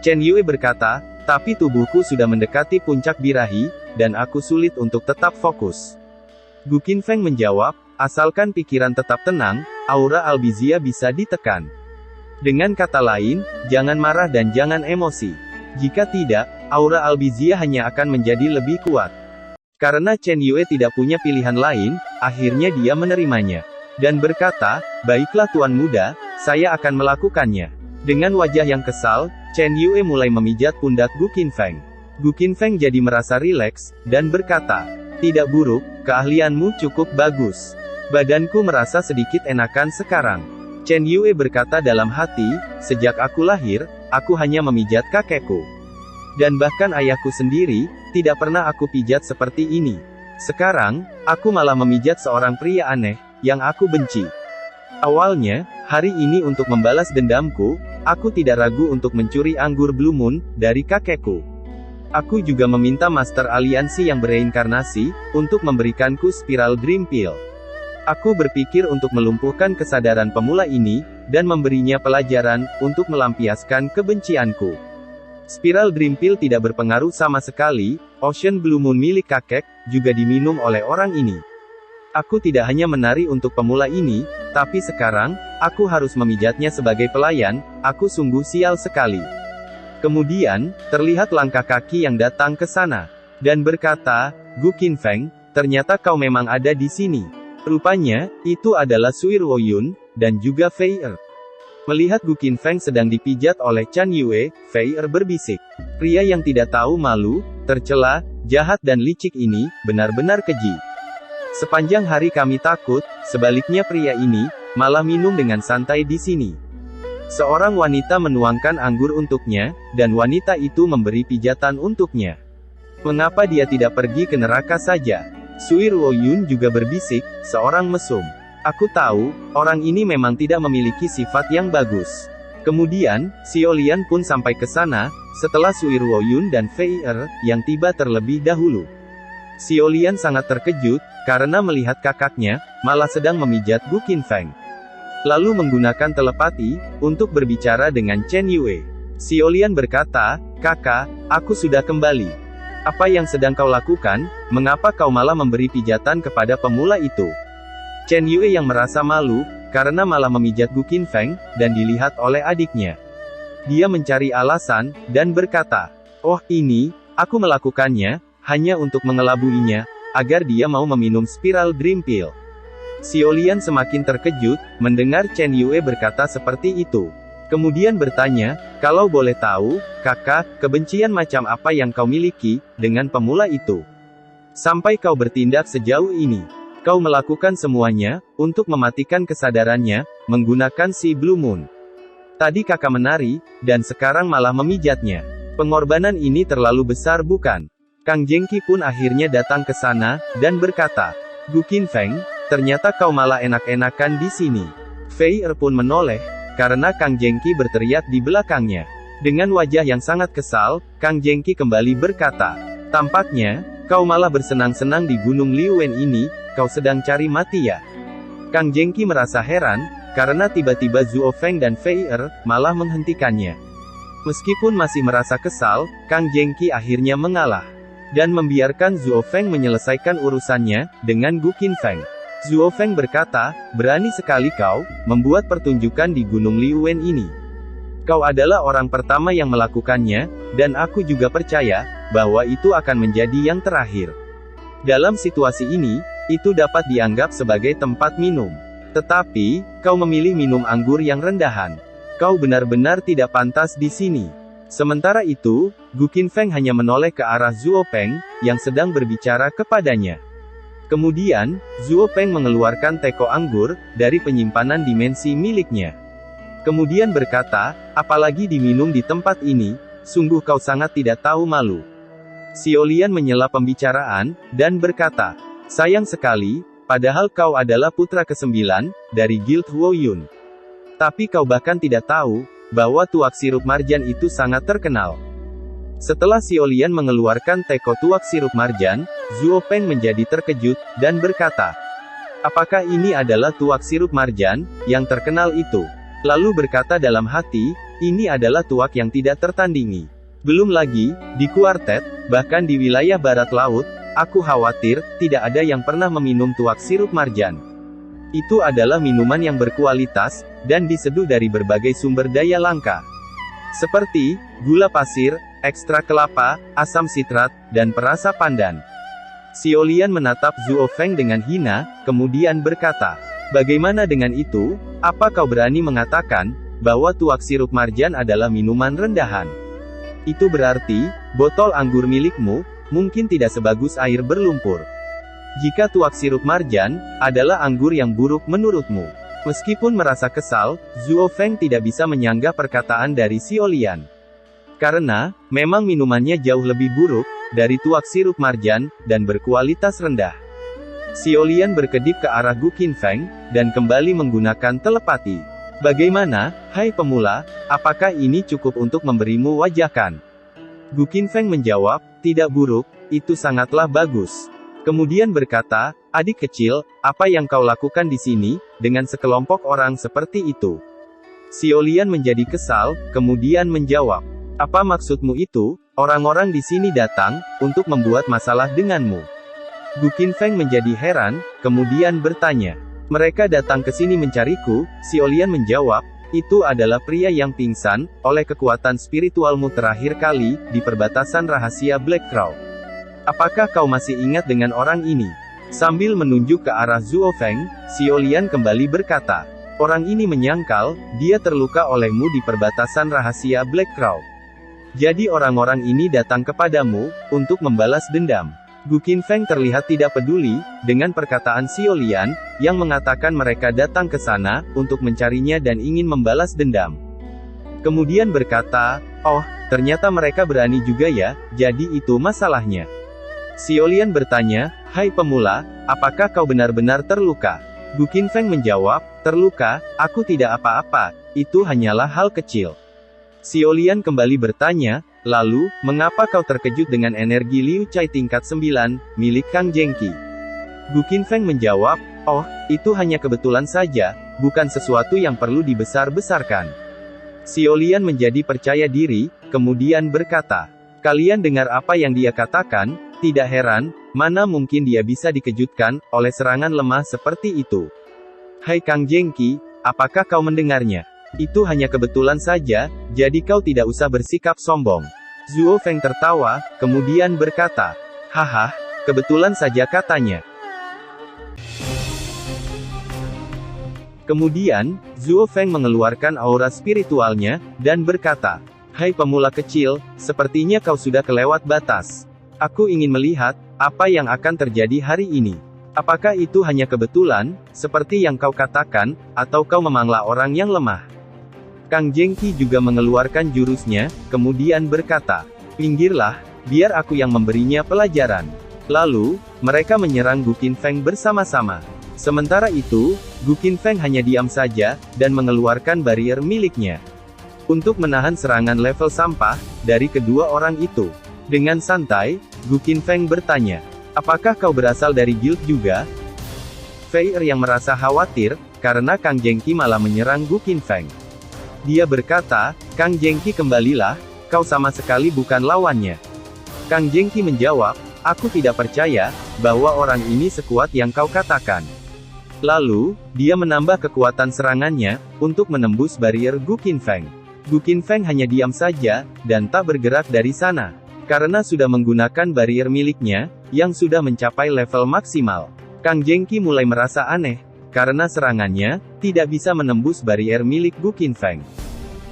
Chen Yue berkata, tapi tubuhku sudah mendekati puncak birahi, dan aku sulit untuk tetap fokus. Gu Qinfeng menjawab, asalkan pikiran tetap tenang, aura Albizia bisa ditekan. Dengan kata lain, jangan marah dan jangan emosi. Jika tidak, aura Albizia hanya akan menjadi lebih kuat. Karena Chen Yue tidak punya pilihan lain, akhirnya dia menerimanya. Dan berkata, baiklah tuan muda, saya akan melakukannya. Dengan wajah yang kesal, Chen Yue mulai memijat pundak Gu Qinfeng. Gu Qinfeng jadi merasa rileks, dan berkata, tidak buruk, keahlianmu cukup bagus. Badanku merasa sedikit enakan sekarang. Chen Yue berkata dalam hati, sejak aku lahir, aku hanya memijat kakekku. Dan bahkan ayahku sendiri, tidak pernah aku pijat seperti ini. Sekarang, aku malah memijat seorang pria aneh, yang aku benci. Awalnya, hari ini untuk membalas dendamku, aku tidak ragu untuk mencuri anggur Blue Moon, dari kakekku. Aku juga meminta Master Aliansi yang bereinkarnasi, untuk memberikanku Spiral Dream Pill. Aku berpikir untuk melumpuhkan kesadaran pemula ini, dan memberinya pelajaran, untuk melampiaskan kebencianku. Spiral Dream Pill tidak berpengaruh sama sekali, Ocean Blue Moon milik kakek, juga diminum oleh orang ini. Aku tidak hanya menari untuk pemula ini, tapi sekarang, aku harus memijatnya sebagai pelayan, aku sungguh sial sekali. Kemudian, terlihat langkah kaki yang datang ke sana, dan berkata, Gu Qinfeng, ternyata kau memang ada di sini. Rupanya, itu adalah Sui Ruoyun, dan juga Fei Er. Melihat Gu Qinfeng sedang dipijat oleh Chen Yue, Fei Er berbisik. Pria yang tidak tahu malu, tercela, jahat dan licik ini, benar-benar keji. Sepanjang hari kami takut, sebaliknya pria ini, malah minum dengan santai di sini. Seorang wanita menuangkan anggur untuknya, dan wanita itu memberi pijatan untuknya. Mengapa dia tidak pergi ke neraka saja? Sui Ruoyun juga berbisik, seorang mesum. Aku tahu, orang ini memang tidak memiliki sifat yang bagus. Kemudian, Xiao Lian pun sampai ke sana, setelah Sui Ruoyun dan Fei Er, yang tiba terlebih dahulu. Xiao Lian sangat terkejut, karena melihat kakaknya, malah sedang memijat Gu Qinfeng. Lalu menggunakan telepati, untuk berbicara dengan Chen Yue. Xiao Lian berkata, kakak, aku sudah kembali. Apa yang sedang kau lakukan, mengapa kau malah memberi pijatan kepada pemula itu? Chen Yue yang merasa malu, karena malah memijat Gu Qinfeng, dan dilihat oleh adiknya. Dia mencari alasan, dan berkata, oh ini, aku melakukannya, hanya untuk mengelabuinya, agar dia mau meminum Spiral Dream Pill. Xiao Lian semakin terkejut, mendengar Chen Yue berkata seperti itu. Kemudian bertanya, kalau boleh tahu, kakak, kebencian macam apa yang kau miliki, dengan pemula itu? Sampai kau bertindak sejauh ini. Kau melakukan semuanya, untuk mematikan kesadarannya, menggunakan si Blue Moon. Tadi kakak menari, dan sekarang malah memijatnya. Pengorbanan ini terlalu besar bukan? Kang Jengki pun akhirnya datang ke sana, dan berkata, Gu Qinfeng, ternyata kau malah enak-enakan di sini. Fei Er pun menoleh, karena Kang Jengki berteriak di belakangnya. Dengan wajah yang sangat kesal, Kang Jengki kembali berkata, tampaknya, kau malah bersenang-senang di Gunung Liuwen ini, kau sedang cari mati ya? Kang Jengki merasa heran, karena tiba-tiba Zuo Feng dan Fei Er, malah menghentikannya. Meskipun masih merasa kesal, Kang Jengki akhirnya mengalah. Dan membiarkan Zuo Feng menyelesaikan urusannya, dengan Gu Qinfeng. Zuo Feng berkata, berani sekali kau, membuat pertunjukan di Gunung Liuwen ini. Kau adalah orang pertama yang melakukannya, dan aku juga percaya, bahwa itu akan menjadi yang terakhir. Dalam situasi ini, itu dapat dianggap sebagai tempat minum. Tetapi, kau memilih minum anggur yang rendahan. Kau benar-benar tidak pantas di sini. Sementara itu, Gu Qinfeng hanya menoleh ke arah Zuo Peng, yang sedang berbicara kepadanya. Kemudian, Zuo Peng mengeluarkan teko anggur, dari penyimpanan dimensi miliknya. Kemudian berkata, apalagi diminum di tempat ini, sungguh kau sangat tidak tahu malu. Xiao Lian menyela pembicaraan, dan berkata, sayang sekali, padahal kau adalah putra ke-9, dari Guild Huoyun. Tapi kau bahkan tidak tahu, bahwa tuak sirup marjan itu sangat terkenal. Setelah Xiaolian mengeluarkan teko tuak sirup marjan, Zhuo Feng menjadi terkejut, dan berkata, apakah ini adalah tuak sirup marjan, yang terkenal itu? Lalu berkata dalam hati, ini adalah tuak yang tidak tertandingi. Belum lagi, di kuartet, bahkan di wilayah barat laut, aku khawatir, tidak ada yang pernah meminum tuak sirup marjan. Itu adalah minuman yang berkualitas, dan diseduh dari berbagai sumber daya langka. Seperti, gula pasir, ekstrak kelapa, asam sitrat, dan perasa pandan. Xiaolian menatap Zhuo Feng dengan hina, kemudian berkata, bagaimana dengan itu? Apa kau berani mengatakan, bahwa tuak sirup marjan adalah minuman rendahan? Itu berarti, botol anggur milikmu, mungkin tidak sebagus air berlumpur. Jika tuak sirup marjan, adalah anggur yang buruk menurutmu. Meskipun merasa kesal, Zhuo Feng tidak bisa menyanggah perkataan dari Xiaolian. Karena, memang minumannya jauh lebih buruk, dari tuak sirup marjan, dan berkualitas rendah. Xiaolian berkedip ke arah Gu Qinfeng, dan kembali menggunakan telepati. Bagaimana, hai pemula, apakah ini cukup untuk memberimu wajakan? Gu Qinfeng menjawab, tidak buruk, itu sangatlah bagus. Kemudian berkata, adik kecil, apa yang kau lakukan di sini, dengan sekelompok orang seperti itu? Xiaolian menjadi kesal, kemudian menjawab, apa maksudmu itu? Orang-orang di sini datang, untuk membuat masalah denganmu. Gu Qinfeng menjadi heran, kemudian bertanya, mereka datang ke sini mencariku. Xiaolian menjawab, itu adalah pria yang pingsan, oleh kekuatan spiritualmu terakhir kali, di perbatasan rahasia Black Crow. Apakah kau masih ingat dengan orang ini? Sambil menunjuk ke arah Zhuo Feng, Xiaolian kembali berkata, orang ini menyangkal, dia terluka olehmu di perbatasan rahasia Black Crow. Jadi orang-orang ini datang kepadamu, untuk membalas dendam. Gu Qinfeng terlihat tidak peduli, dengan perkataan Xiaolian, yang mengatakan mereka datang ke sana, untuk mencarinya dan ingin membalas dendam. Kemudian berkata, oh, ternyata mereka berani juga ya, jadi itu masalahnya. Xiaolian bertanya, hai pemula, apakah kau benar-benar terluka? Gu Qinfeng menjawab, terluka, aku tidak apa-apa, itu hanyalah hal kecil. Xiaolian kembali bertanya, lalu, mengapa kau terkejut dengan energi Liu Cai tingkat 9, milik Kang Zhengqi? Gu Qinfeng menjawab, oh, itu hanya kebetulan saja, bukan sesuatu yang perlu dibesar-besarkan. Xiaolian menjadi percaya diri, kemudian berkata, kalian dengar apa yang dia katakan? Tidak heran, mana mungkin dia bisa dikejutkan, oleh serangan lemah seperti itu. Hai Kang Zhengqi, apakah kau mendengarnya? Itu hanya kebetulan saja, jadi kau tidak usah bersikap sombong. Zhuo Feng tertawa, kemudian berkata, haha, kebetulan saja katanya. Kemudian, Zhuo Feng mengeluarkan aura spiritualnya, dan berkata, hai pemula kecil, sepertinya kau sudah kelewat batas. Aku ingin melihat, apa yang akan terjadi hari ini. Apakah itu hanya kebetulan, seperti yang kau katakan, atau kau memanglah orang yang lemah? Kang Zhengqi juga mengeluarkan jurusnya, kemudian berkata, pinggirlah, biar aku yang memberinya pelajaran. Lalu, mereka menyerang Gu Qinfeng bersama-sama. Sementara itu, Gu Qinfeng hanya diam saja, dan mengeluarkan barrier miliknya. Untuk menahan serangan level sampah, dari kedua orang itu. Dengan santai, Gu Qinfeng bertanya, apakah kau berasal dari guild juga? Fei Er yang merasa khawatir, karena Kang Zhengqi malah menyerang Gu Qinfeng. Dia berkata, Kang Zhengqi kembalilah, kau sama sekali bukan lawannya. Kang Zhengqi menjawab, aku tidak percaya, bahwa orang ini sekuat yang kau katakan. Lalu, dia menambah kekuatan serangannya, untuk menembus barrier Gu Qinfeng. Gu Qinfeng hanya diam saja, dan tak bergerak dari sana. Karena sudah menggunakan barrier miliknya, yang sudah mencapai level maksimal. Kang Zhengqi mulai merasa aneh, karena serangannya, tidak bisa menembus barrier milik Gu Qinfeng.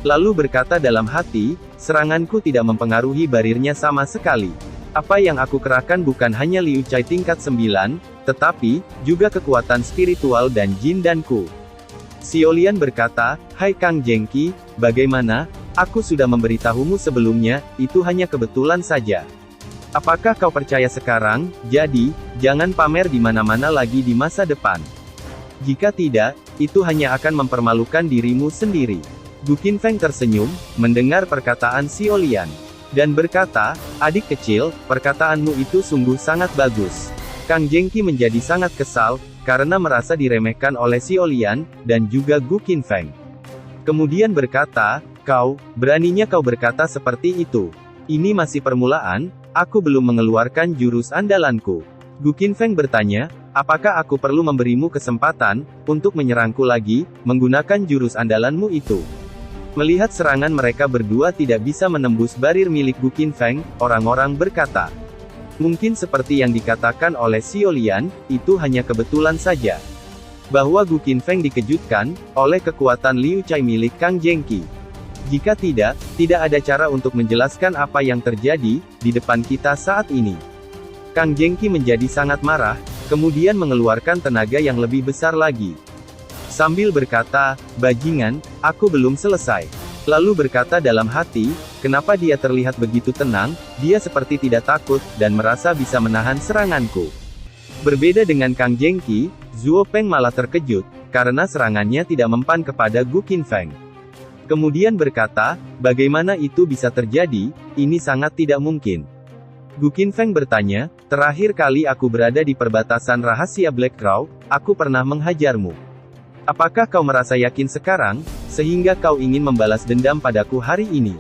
Lalu berkata dalam hati, seranganku tidak mempengaruhi bariernya sama sekali. Apa yang aku kerahkan bukan hanya Liu Cai tingkat 9, tetapi, juga kekuatan spiritual dan jin dan ku. Xiaolian berkata, hai Kang Zhengqi, bagaimana? Aku sudah memberitahumu sebelumnya, itu hanya kebetulan saja. Apakah kau percaya sekarang? Jadi, jangan pamer di mana-mana lagi di masa depan. Jika tidak, itu hanya akan mempermalukan dirimu sendiri. Gu Qinfeng tersenyum, mendengar perkataan Xiaolian. Dan berkata, adik kecil, perkataanmu itu sungguh sangat bagus. Kang Zhengqi menjadi sangat kesal, karena merasa diremehkan oleh Xiaolian, dan juga Gu Qinfeng. Kemudian berkata, beraninya kau berkata seperti itu. Ini masih permulaan, aku belum mengeluarkan jurus andalanku. Gu Qinfeng bertanya, apakah aku perlu memberimu kesempatan, untuk menyerangku lagi, menggunakan jurus andalanmu itu? Melihat serangan mereka berdua tidak bisa menembus barir milik Gu Qinfeng, orang-orang berkata. Mungkin seperti yang dikatakan oleh Xiaolian, itu hanya kebetulan saja. Bahwa Gu Qinfeng dikejutkan, oleh kekuatan Liu Cai milik Kang Zhengqi. Jika tidak ada cara untuk menjelaskan apa yang terjadi, di depan kita saat ini. Kang Zhengqi menjadi sangat marah, kemudian mengeluarkan tenaga yang lebih besar lagi. Sambil berkata, bajingan, aku belum selesai. Lalu berkata dalam hati, kenapa dia terlihat begitu tenang, dia seperti tidak takut, dan merasa bisa menahan seranganku. Berbeda dengan Kang Zhengqi, Zhuo Peng malah terkejut, karena serangannya tidak mempan kepada Gu Qinfeng. Kemudian berkata, bagaimana itu bisa terjadi, ini sangat tidak mungkin. Gu Qinfeng bertanya, terakhir kali aku berada di perbatasan rahasia Black Crow, aku pernah menghajarmu. Apakah kau merasa yakin sekarang, sehingga kau ingin membalas dendam padaku hari ini?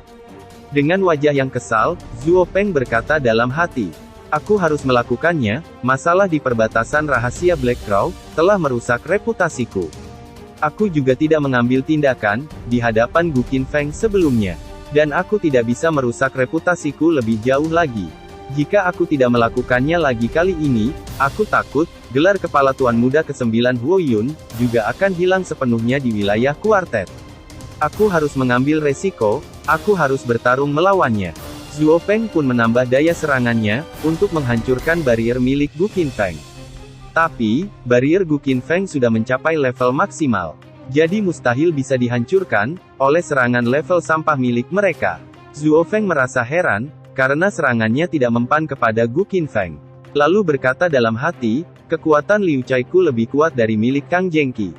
Dengan wajah yang kesal, Zhuo Peng berkata dalam hati, aku harus melakukannya, masalah di perbatasan rahasia Black Crow, telah merusak reputasiku. Aku juga tidak mengambil tindakan, di hadapan Gu Qinfeng sebelumnya. Dan aku tidak bisa merusak reputasiku lebih jauh lagi. Jika aku tidak melakukannya lagi kali ini, aku takut, gelar kepala Tuan Muda ke-9 Huo Yun, juga akan hilang sepenuhnya di wilayah kuartet. Aku harus mengambil resiko, aku harus bertarung melawannya. Zhuo Peng pun menambah daya serangannya, untuk menghancurkan barier milik Gu Qinfeng. Tapi, barier Gu Qinfeng sudah mencapai level maksimal. Jadi mustahil bisa dihancurkan, oleh serangan level sampah milik mereka. Zhuo Feng merasa heran, karena serangannya tidak mempan kepada Gu Qinfeng. Lalu berkata dalam hati, kekuatan Liu Cai-ku lebih kuat dari milik Kang Zhengqi.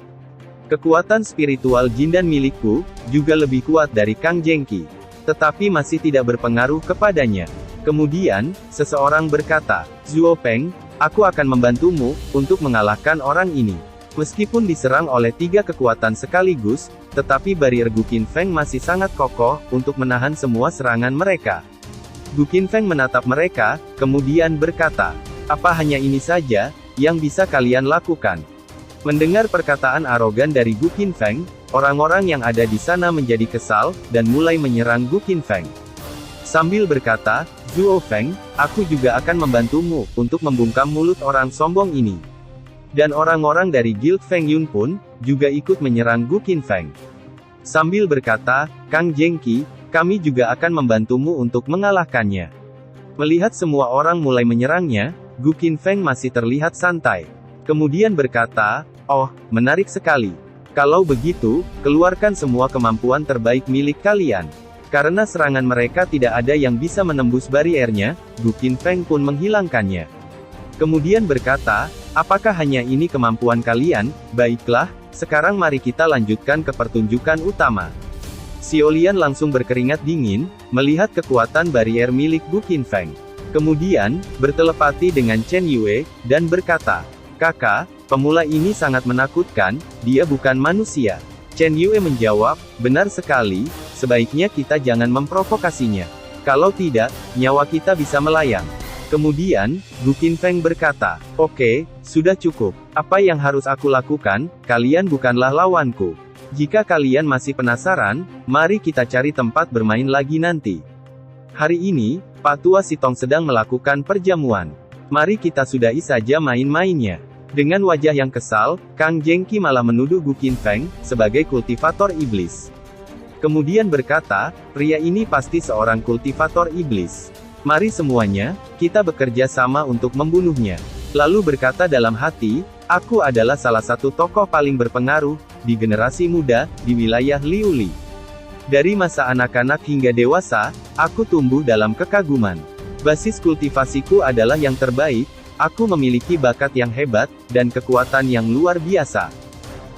Kekuatan spiritual Jindan milikku, juga lebih kuat dari Kang Zhengqi. Tetapi masih tidak berpengaruh kepadanya. Kemudian, seseorang berkata, Zhuo Peng, aku akan membantumu, untuk mengalahkan orang ini. Meskipun diserang oleh 3 kekuatan sekaligus, tetapi barier Gu Qinfeng masih sangat kokoh, untuk menahan semua serangan mereka. Gu Qinfeng menatap mereka, kemudian berkata, apa hanya ini saja, yang bisa kalian lakukan? Mendengar perkataan arogan dari Gu Qinfeng, orang-orang yang ada di sana menjadi kesal, dan mulai menyerang Gu Qinfeng. Sambil berkata, Zhuo Feng, aku juga akan membantumu, untuk membungkam mulut orang sombong ini. Dan orang-orang dari Guild Feng Yun pun, juga ikut menyerang Gu Qinfeng. Sambil berkata, Kang Zhengqi, kami juga akan membantumu untuk mengalahkannya. Melihat semua orang mulai menyerangnya, Gu Qinfeng masih terlihat santai. Kemudian berkata, oh, menarik sekali. Kalau begitu, keluarkan semua kemampuan terbaik milik kalian. Karena serangan mereka tidak ada yang bisa menembus bariernya, Gu Qinfeng pun menghilangkannya. Kemudian berkata, apakah hanya ini kemampuan kalian? Baiklah, sekarang mari kita lanjutkan ke pertunjukan utama. Xiaolian langsung berkeringat dingin, melihat kekuatan barier milik Gu Qinfeng. Kemudian, bertelepati dengan Chen Yue, dan berkata, kakak, pemula ini sangat menakutkan, dia bukan manusia. Chen Yue menjawab, benar sekali, sebaiknya kita jangan memprovokasinya. Kalau tidak, nyawa kita bisa melayang. Kemudian, Gu Qinfeng berkata, oke, sudah cukup. Apa yang harus aku lakukan? Kalian bukanlah lawanku. Jika kalian masih penasaran, mari kita cari tempat bermain lagi nanti. Hari ini, Pak Tua Sitong sedang melakukan perjamuan. Mari kita sudahi saja main-mainnya. Dengan wajah yang kesal, Kang Zhengqi malah menuduh Gu Qinfeng, sebagai kultivator iblis. Kemudian berkata, pria ini pasti seorang kultivator iblis. Mari semuanya, kita bekerja sama untuk membunuhnya. Lalu berkata dalam hati, aku adalah salah satu tokoh paling berpengaruh, di generasi muda, di wilayah Liuli. Dari masa anak-anak hingga dewasa, aku tumbuh dalam kekaguman. Basis kultivasiku adalah yang terbaik, aku memiliki bakat yang hebat, dan kekuatan yang luar biasa.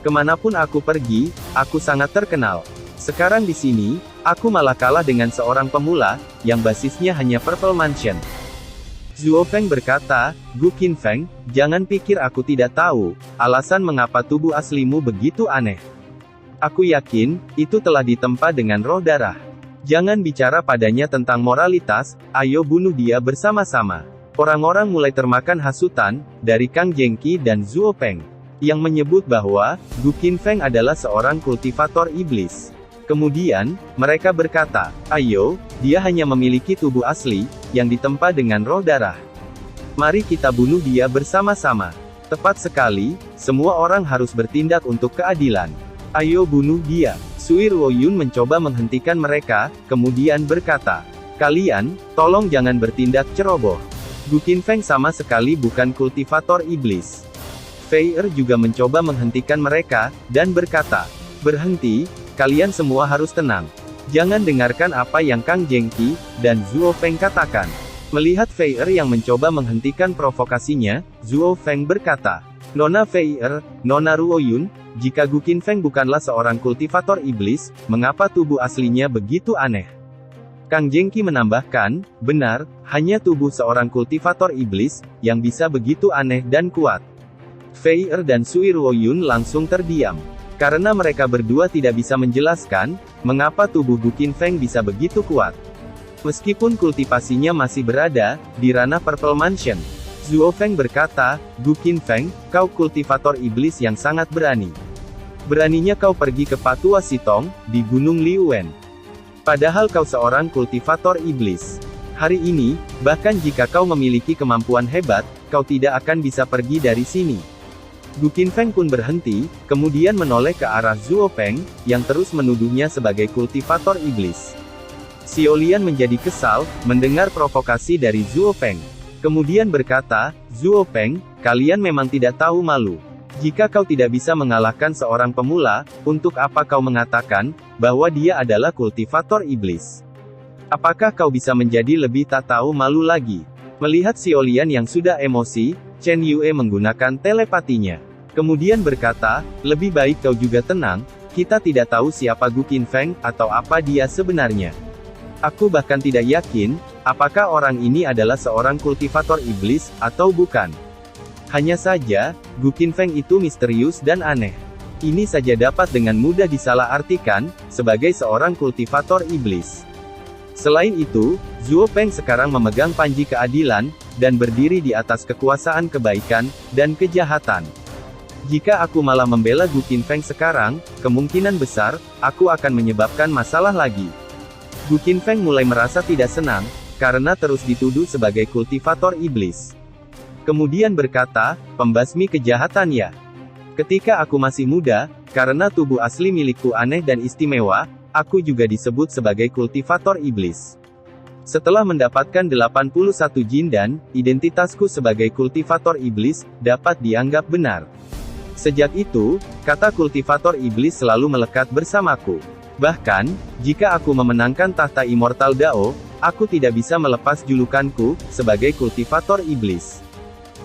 Kemanapun aku pergi, aku sangat terkenal. Sekarang di sini, aku malah kalah dengan seorang pemula, yang basisnya hanya Purple Mansion. Zhuo Feng berkata, Gu Qinfeng, jangan pikir aku tidak tahu, alasan mengapa tubuh aslimu begitu aneh. Aku yakin, itu telah ditempa dengan roh darah. Jangan bicara padanya tentang moralitas, ayo bunuh dia bersama-sama. Orang-orang mulai termakan hasutan, dari Kang Zhengqi dan Zhuo Peng, yang menyebut bahwa, Gu Qinfeng adalah seorang kultivator iblis. Kemudian, mereka berkata, ayo, dia hanya memiliki tubuh asli, yang ditempa dengan roh darah. Mari kita bunuh dia bersama-sama. Tepat sekali, semua orang harus bertindak untuk keadilan. Ayo bunuh dia. Sui Ruoyun mencoba menghentikan mereka, kemudian berkata, kalian, tolong jangan bertindak ceroboh. Gu Qinfeng sama sekali bukan kultivator iblis. Fei Er juga mencoba menghentikan mereka, dan berkata, berhenti, kalian semua harus tenang. Jangan dengarkan apa yang Kang Zhengqi dan Zhuo Feng katakan. Melihat Fei Er yang mencoba menghentikan provokasinya, Zhuo Feng berkata, Nona Fei Er, Nona Ruoyun, jika Gu Qinfeng bukanlah seorang kultivator iblis, mengapa tubuh aslinya begitu aneh? Kang Zhengqi menambahkan, benar, hanya tubuh seorang kultivator iblis, yang bisa begitu aneh dan kuat. Fei Er dan Sui Ruoyun langsung terdiam. Karena mereka berdua tidak bisa menjelaskan, mengapa tubuh Gu Qinfeng bisa begitu kuat. Meskipun kultivasinya masih berada, di ranah Purple Mansion. Zhuo Feng berkata, Gu Qinfeng, kau kultivator iblis yang sangat berani. Beraninya kau pergi ke Patua Sitong, di Gunung Liuwen. Padahal kau seorang kultivator iblis. Hari ini, bahkan jika kau memiliki kemampuan hebat, kau tidak akan bisa pergi dari sini. Gu Qinfeng pun berhenti, kemudian menoleh ke arah Zhuo Peng, yang terus menuduhnya sebagai kultivator iblis. Xiao Lian menjadi kesal, mendengar provokasi dari Zhuo Peng. Kemudian berkata, Zhuo Peng, kalian memang tidak tahu malu. Jika kau tidak bisa mengalahkan seorang pemula, untuk apa kau mengatakan, bahwa dia adalah kultivator iblis? Apakah kau bisa menjadi lebih tak tahu malu lagi? Melihat Xiao Lian yang sudah emosi, Chen Yue menggunakan telepatinya. Kemudian berkata, lebih baik kau juga tenang, kita tidak tahu siapa Gu Qinfeng, atau apa dia sebenarnya. Aku bahkan tidak yakin, apakah orang ini adalah seorang kultivator iblis, atau bukan. Hanya saja, Gu Qinfeng itu misterius dan aneh. Ini saja dapat dengan mudah disalahartikan, sebagai seorang kultivator iblis. Selain itu, Zhuo Peng sekarang memegang panji keadilan, dan berdiri di atas kekuasaan kebaikan, dan kejahatan. Jika aku malah membela Gu Qinfeng sekarang, kemungkinan besar, aku akan menyebabkan masalah lagi. Gu Qinfeng mulai merasa tidak senang, karena terus dituduh sebagai kultivator iblis. Kemudian berkata, pembasmi kejahatan ya. Ketika aku masih muda, karena tubuh asli milikku aneh dan istimewa, aku juga disebut sebagai kultivator iblis. Setelah mendapatkan 81 jindan, identitasku sebagai kultivator iblis, dapat dianggap benar. Sejak itu, kata kultivator iblis selalu melekat bersamaku. Bahkan, jika aku memenangkan tahta Immortal Dao, aku tidak bisa melepas julukanku, sebagai kultivator iblis.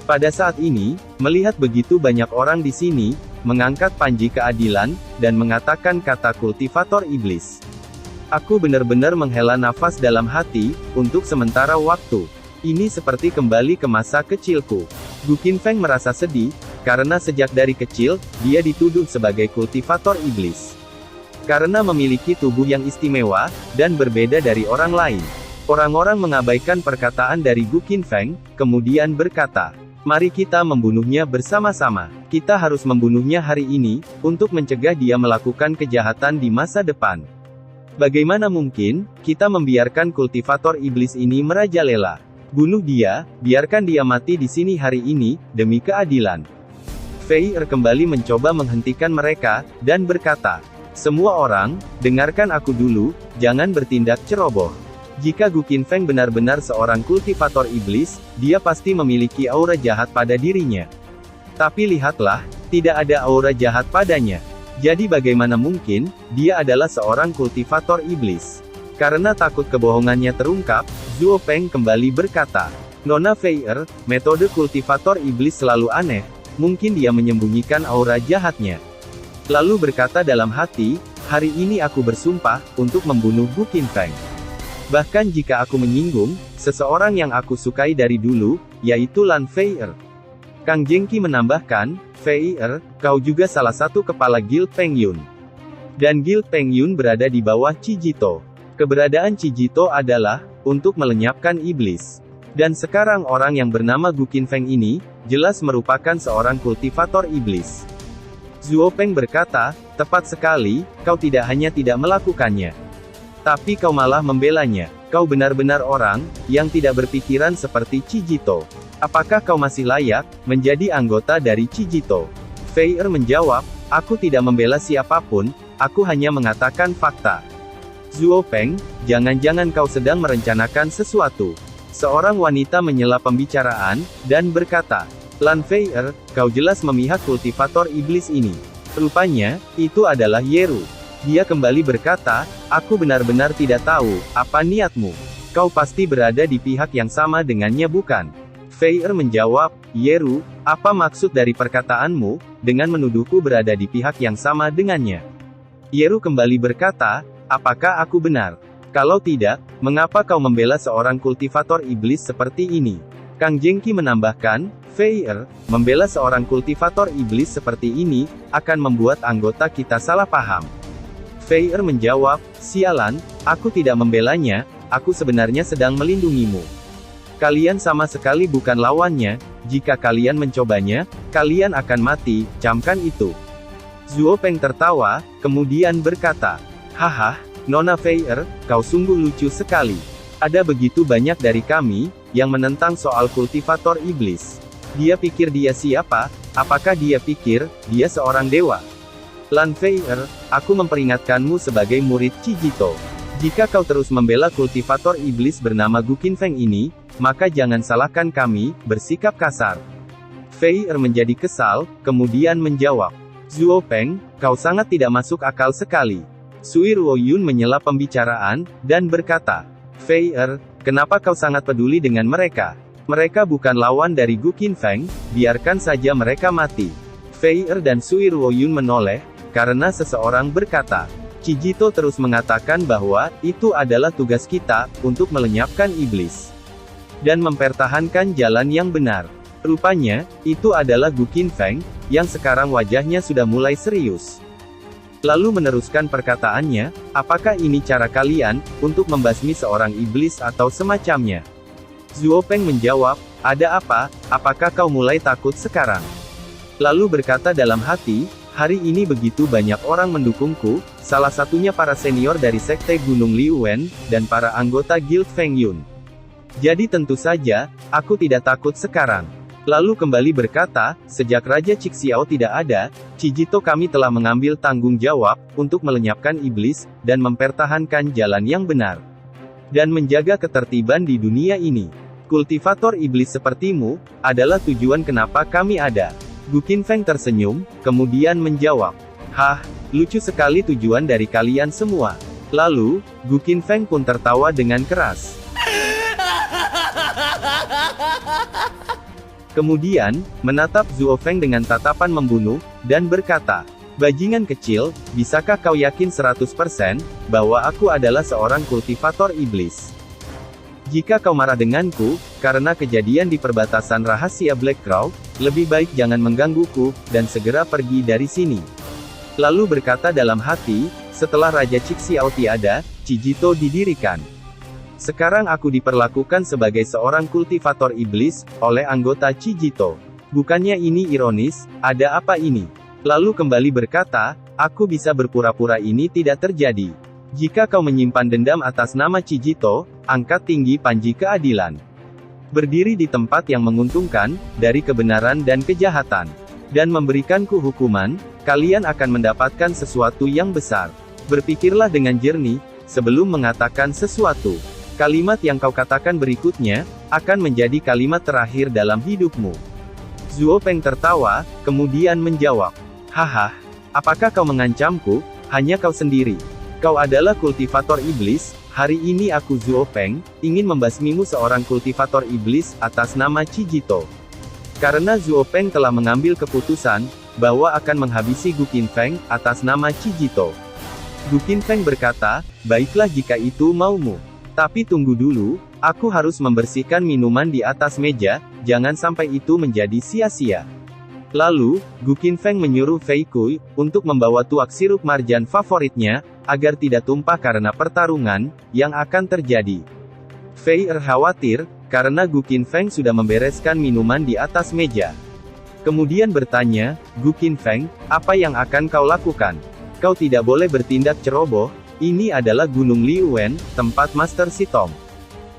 Pada saat ini, melihat begitu banyak orang di sini, mengangkat panji keadilan, dan mengatakan kata kultivator iblis. Aku benar-benar menghela nafas dalam hati, untuk sementara waktu. Ini seperti kembali ke masa kecilku. Gu Qinfeng merasa sedih, karena sejak dari kecil, dia dituduh sebagai kultivator iblis. Karena memiliki tubuh yang istimewa, dan berbeda dari orang lain. Orang-orang mengabaikan perkataan dari Gu Qinfeng, kemudian berkata, mari kita membunuhnya bersama-sama. Kita harus membunuhnya hari ini, untuk mencegah dia melakukan kejahatan di masa depan. Bagaimana mungkin, kita membiarkan kultivator iblis ini merajalela? Bunuh dia, biarkan dia mati di sini hari ini, demi keadilan. Fei Er kembali mencoba menghentikan mereka, dan berkata, semua orang, dengarkan aku dulu, jangan bertindak ceroboh. Jika Gu Qinfeng benar-benar seorang kultivator iblis, dia pasti memiliki aura jahat pada dirinya. Tapi lihatlah, tidak ada aura jahat padanya. Jadi bagaimana mungkin, dia adalah seorang kultivator iblis? Karena takut kebohongannya terungkap, Zhuo Peng kembali berkata, Nona Fei Er, metode kultivator iblis selalu aneh, mungkin dia menyembunyikan aura jahatnya. Lalu berkata dalam hati, hari ini aku bersumpah, untuk membunuh Gu Qinfeng. Bahkan jika aku menyinggung, seseorang yang aku sukai dari dulu, yaitu Lan Fei'er. Kang Zhengqi menambahkan, Fei'er, kau juga salah satu kepala Guild Peng Yun. Dan Guild Peng Yun berada di bawah Chijito. Keberadaan Chijito adalah, untuk melenyapkan iblis. Dan sekarang orang yang bernama Gu Qinfeng ini, jelas merupakan seorang kultivator iblis. Zuo Peng berkata, tepat sekali, kau tidak hanya tidak melakukannya, tapi kau malah membelanya. Kau benar-benar orang, yang tidak berpikiran seperti Chijito. Apakah kau masih layak, menjadi anggota dari Chijito? Fei'er menjawab, aku tidak membela siapapun, aku hanya mengatakan fakta. Zuo Peng, jangan-jangan kau sedang merencanakan sesuatu. Seorang wanita menyela pembicaraan, dan berkata, Lan Fei'er, kau jelas memihak kultivator iblis ini. Rupanya, itu adalah Yeru. Dia kembali berkata, aku benar-benar tidak tahu, apa niatmu. Kau pasti berada di pihak yang sama dengannya bukan? Fei'er menjawab, Yeru, apa maksud dari perkataanmu, dengan menuduhku berada di pihak yang sama dengannya? Yeru kembali berkata, apakah aku benar? Kalau tidak, mengapa kau membela seorang kultivator iblis seperti ini? Kang Zhengqi menambahkan, Fei'er, membela seorang kultivator iblis seperti ini, akan membuat anggota kita salah paham. Fei'er menjawab, sialan, aku tidak membelanya, aku sebenarnya sedang melindungimu. Kalian sama sekali bukan lawannya, jika kalian mencobanya, kalian akan mati, camkan itu. Zuo Peng tertawa, kemudian berkata, haha, Nona Fei'er, kau sungguh lucu sekali. Ada begitu banyak dari kami, yang menentang soal kultivator iblis. Dia pikir dia siapa? Apakah dia pikir, dia seorang dewa? Lan Fei'er, aku memperingatkanmu sebagai murid Chijito. Jika kau terus membela kultivator iblis bernama Gu Qinfeng ini, maka jangan salahkan kami, bersikap kasar. Fei'er menjadi kesal, kemudian menjawab, Zuo Peng, kau sangat tidak masuk akal sekali. Sui Ruoyun menyela pembicaraan, dan berkata, Fei'er, kenapa kau sangat peduli dengan mereka? Mereka bukan lawan dari Gu Qinfeng, biarkan saja mereka mati. Fei'er dan Sui Ruoyun menoleh, karena seseorang berkata, Chijito terus mengatakan bahwa, itu adalah tugas kita, untuk melenyapkan iblis. Dan mempertahankan jalan yang benar. Rupanya, itu adalah Gu Qinfeng, yang sekarang wajahnya sudah mulai serius. Lalu meneruskan perkataannya, apakah ini cara kalian, untuk membasmi seorang iblis atau semacamnya? Zuo Peng menjawab, ada apa, apakah kau mulai takut sekarang? Lalu berkata dalam hati, hari ini begitu banyak orang mendukungku, salah satunya para senior dari Sekte Gunung Liuwen, dan para anggota Guild Feng Yun. Jadi tentu saja, aku tidak takut sekarang. Lalu kembali berkata, sejak Raja Cixiao tidak ada, Chijito kami telah mengambil tanggung jawab, untuk melenyapkan iblis, dan mempertahankan jalan yang benar. Dan menjaga ketertiban di dunia ini. Kultivator iblis sepertimu, adalah tujuan kenapa kami ada. Gu Qinfeng tersenyum, kemudian menjawab, hah, lucu sekali tujuan dari kalian semua. Lalu, Gu Qinfeng pun tertawa dengan keras. Kemudian, menatap Zuo Feng dengan tatapan membunuh, dan berkata, bajingan kecil, bisakah kau yakin 100%, bahwa aku adalah seorang kultivator iblis? Jika kau marah denganku, karena kejadian di perbatasan rahasia Black Crow, lebih baik jangan menggangguku, dan segera pergi dari sini. Lalu berkata dalam hati, setelah Raja Cixiao tiada, Chijito didirikan. Sekarang aku diperlakukan sebagai seorang kultivator iblis, oleh anggota Chijito. Bukannya ini ironis, ada apa ini? Lalu kembali berkata, aku bisa berpura-pura ini tidak terjadi. Jika kau menyimpan dendam atas nama Chijito, angkat tinggi panji keadilan. Berdiri di tempat yang menguntungkan, dari kebenaran dan kejahatan. Dan memberikanku hukuman, kalian akan mendapatkan sesuatu yang besar. Berpikirlah dengan jernih, sebelum mengatakan sesuatu. Kalimat yang kau katakan berikutnya, akan menjadi kalimat terakhir dalam hidupmu. Zuo Peng tertawa, kemudian menjawab, haha, apakah kau mengancamku? Hanya kau sendiri. Kau adalah kultivator iblis, hari ini aku Zuo Peng, ingin membasmimu seorang kultivator iblis, atas nama Chijito. Karena Zuo Peng telah mengambil keputusan, bahwa akan menghabisi Gu Qinfeng, atas nama Chijito. Gu Qinfeng berkata, baiklah jika itu maumu. Tapi tunggu dulu, aku harus membersihkan minuman di atas meja, jangan sampai itu menjadi sia-sia. Lalu, Gu Qinfeng menyuruh Fei Kui untuk membawa tuak sirup marjan favoritnya, agar tidak tumpah karena pertarungan yang akan terjadi. Fei khawatir, karena Gu Qinfeng sudah membereskan minuman di atas meja. Kemudian bertanya, Gu Qinfeng, apa yang akan kau lakukan? Kau tidak boleh bertindak ceroboh, ini adalah Gunung Liuwen, tempat Master Sitong.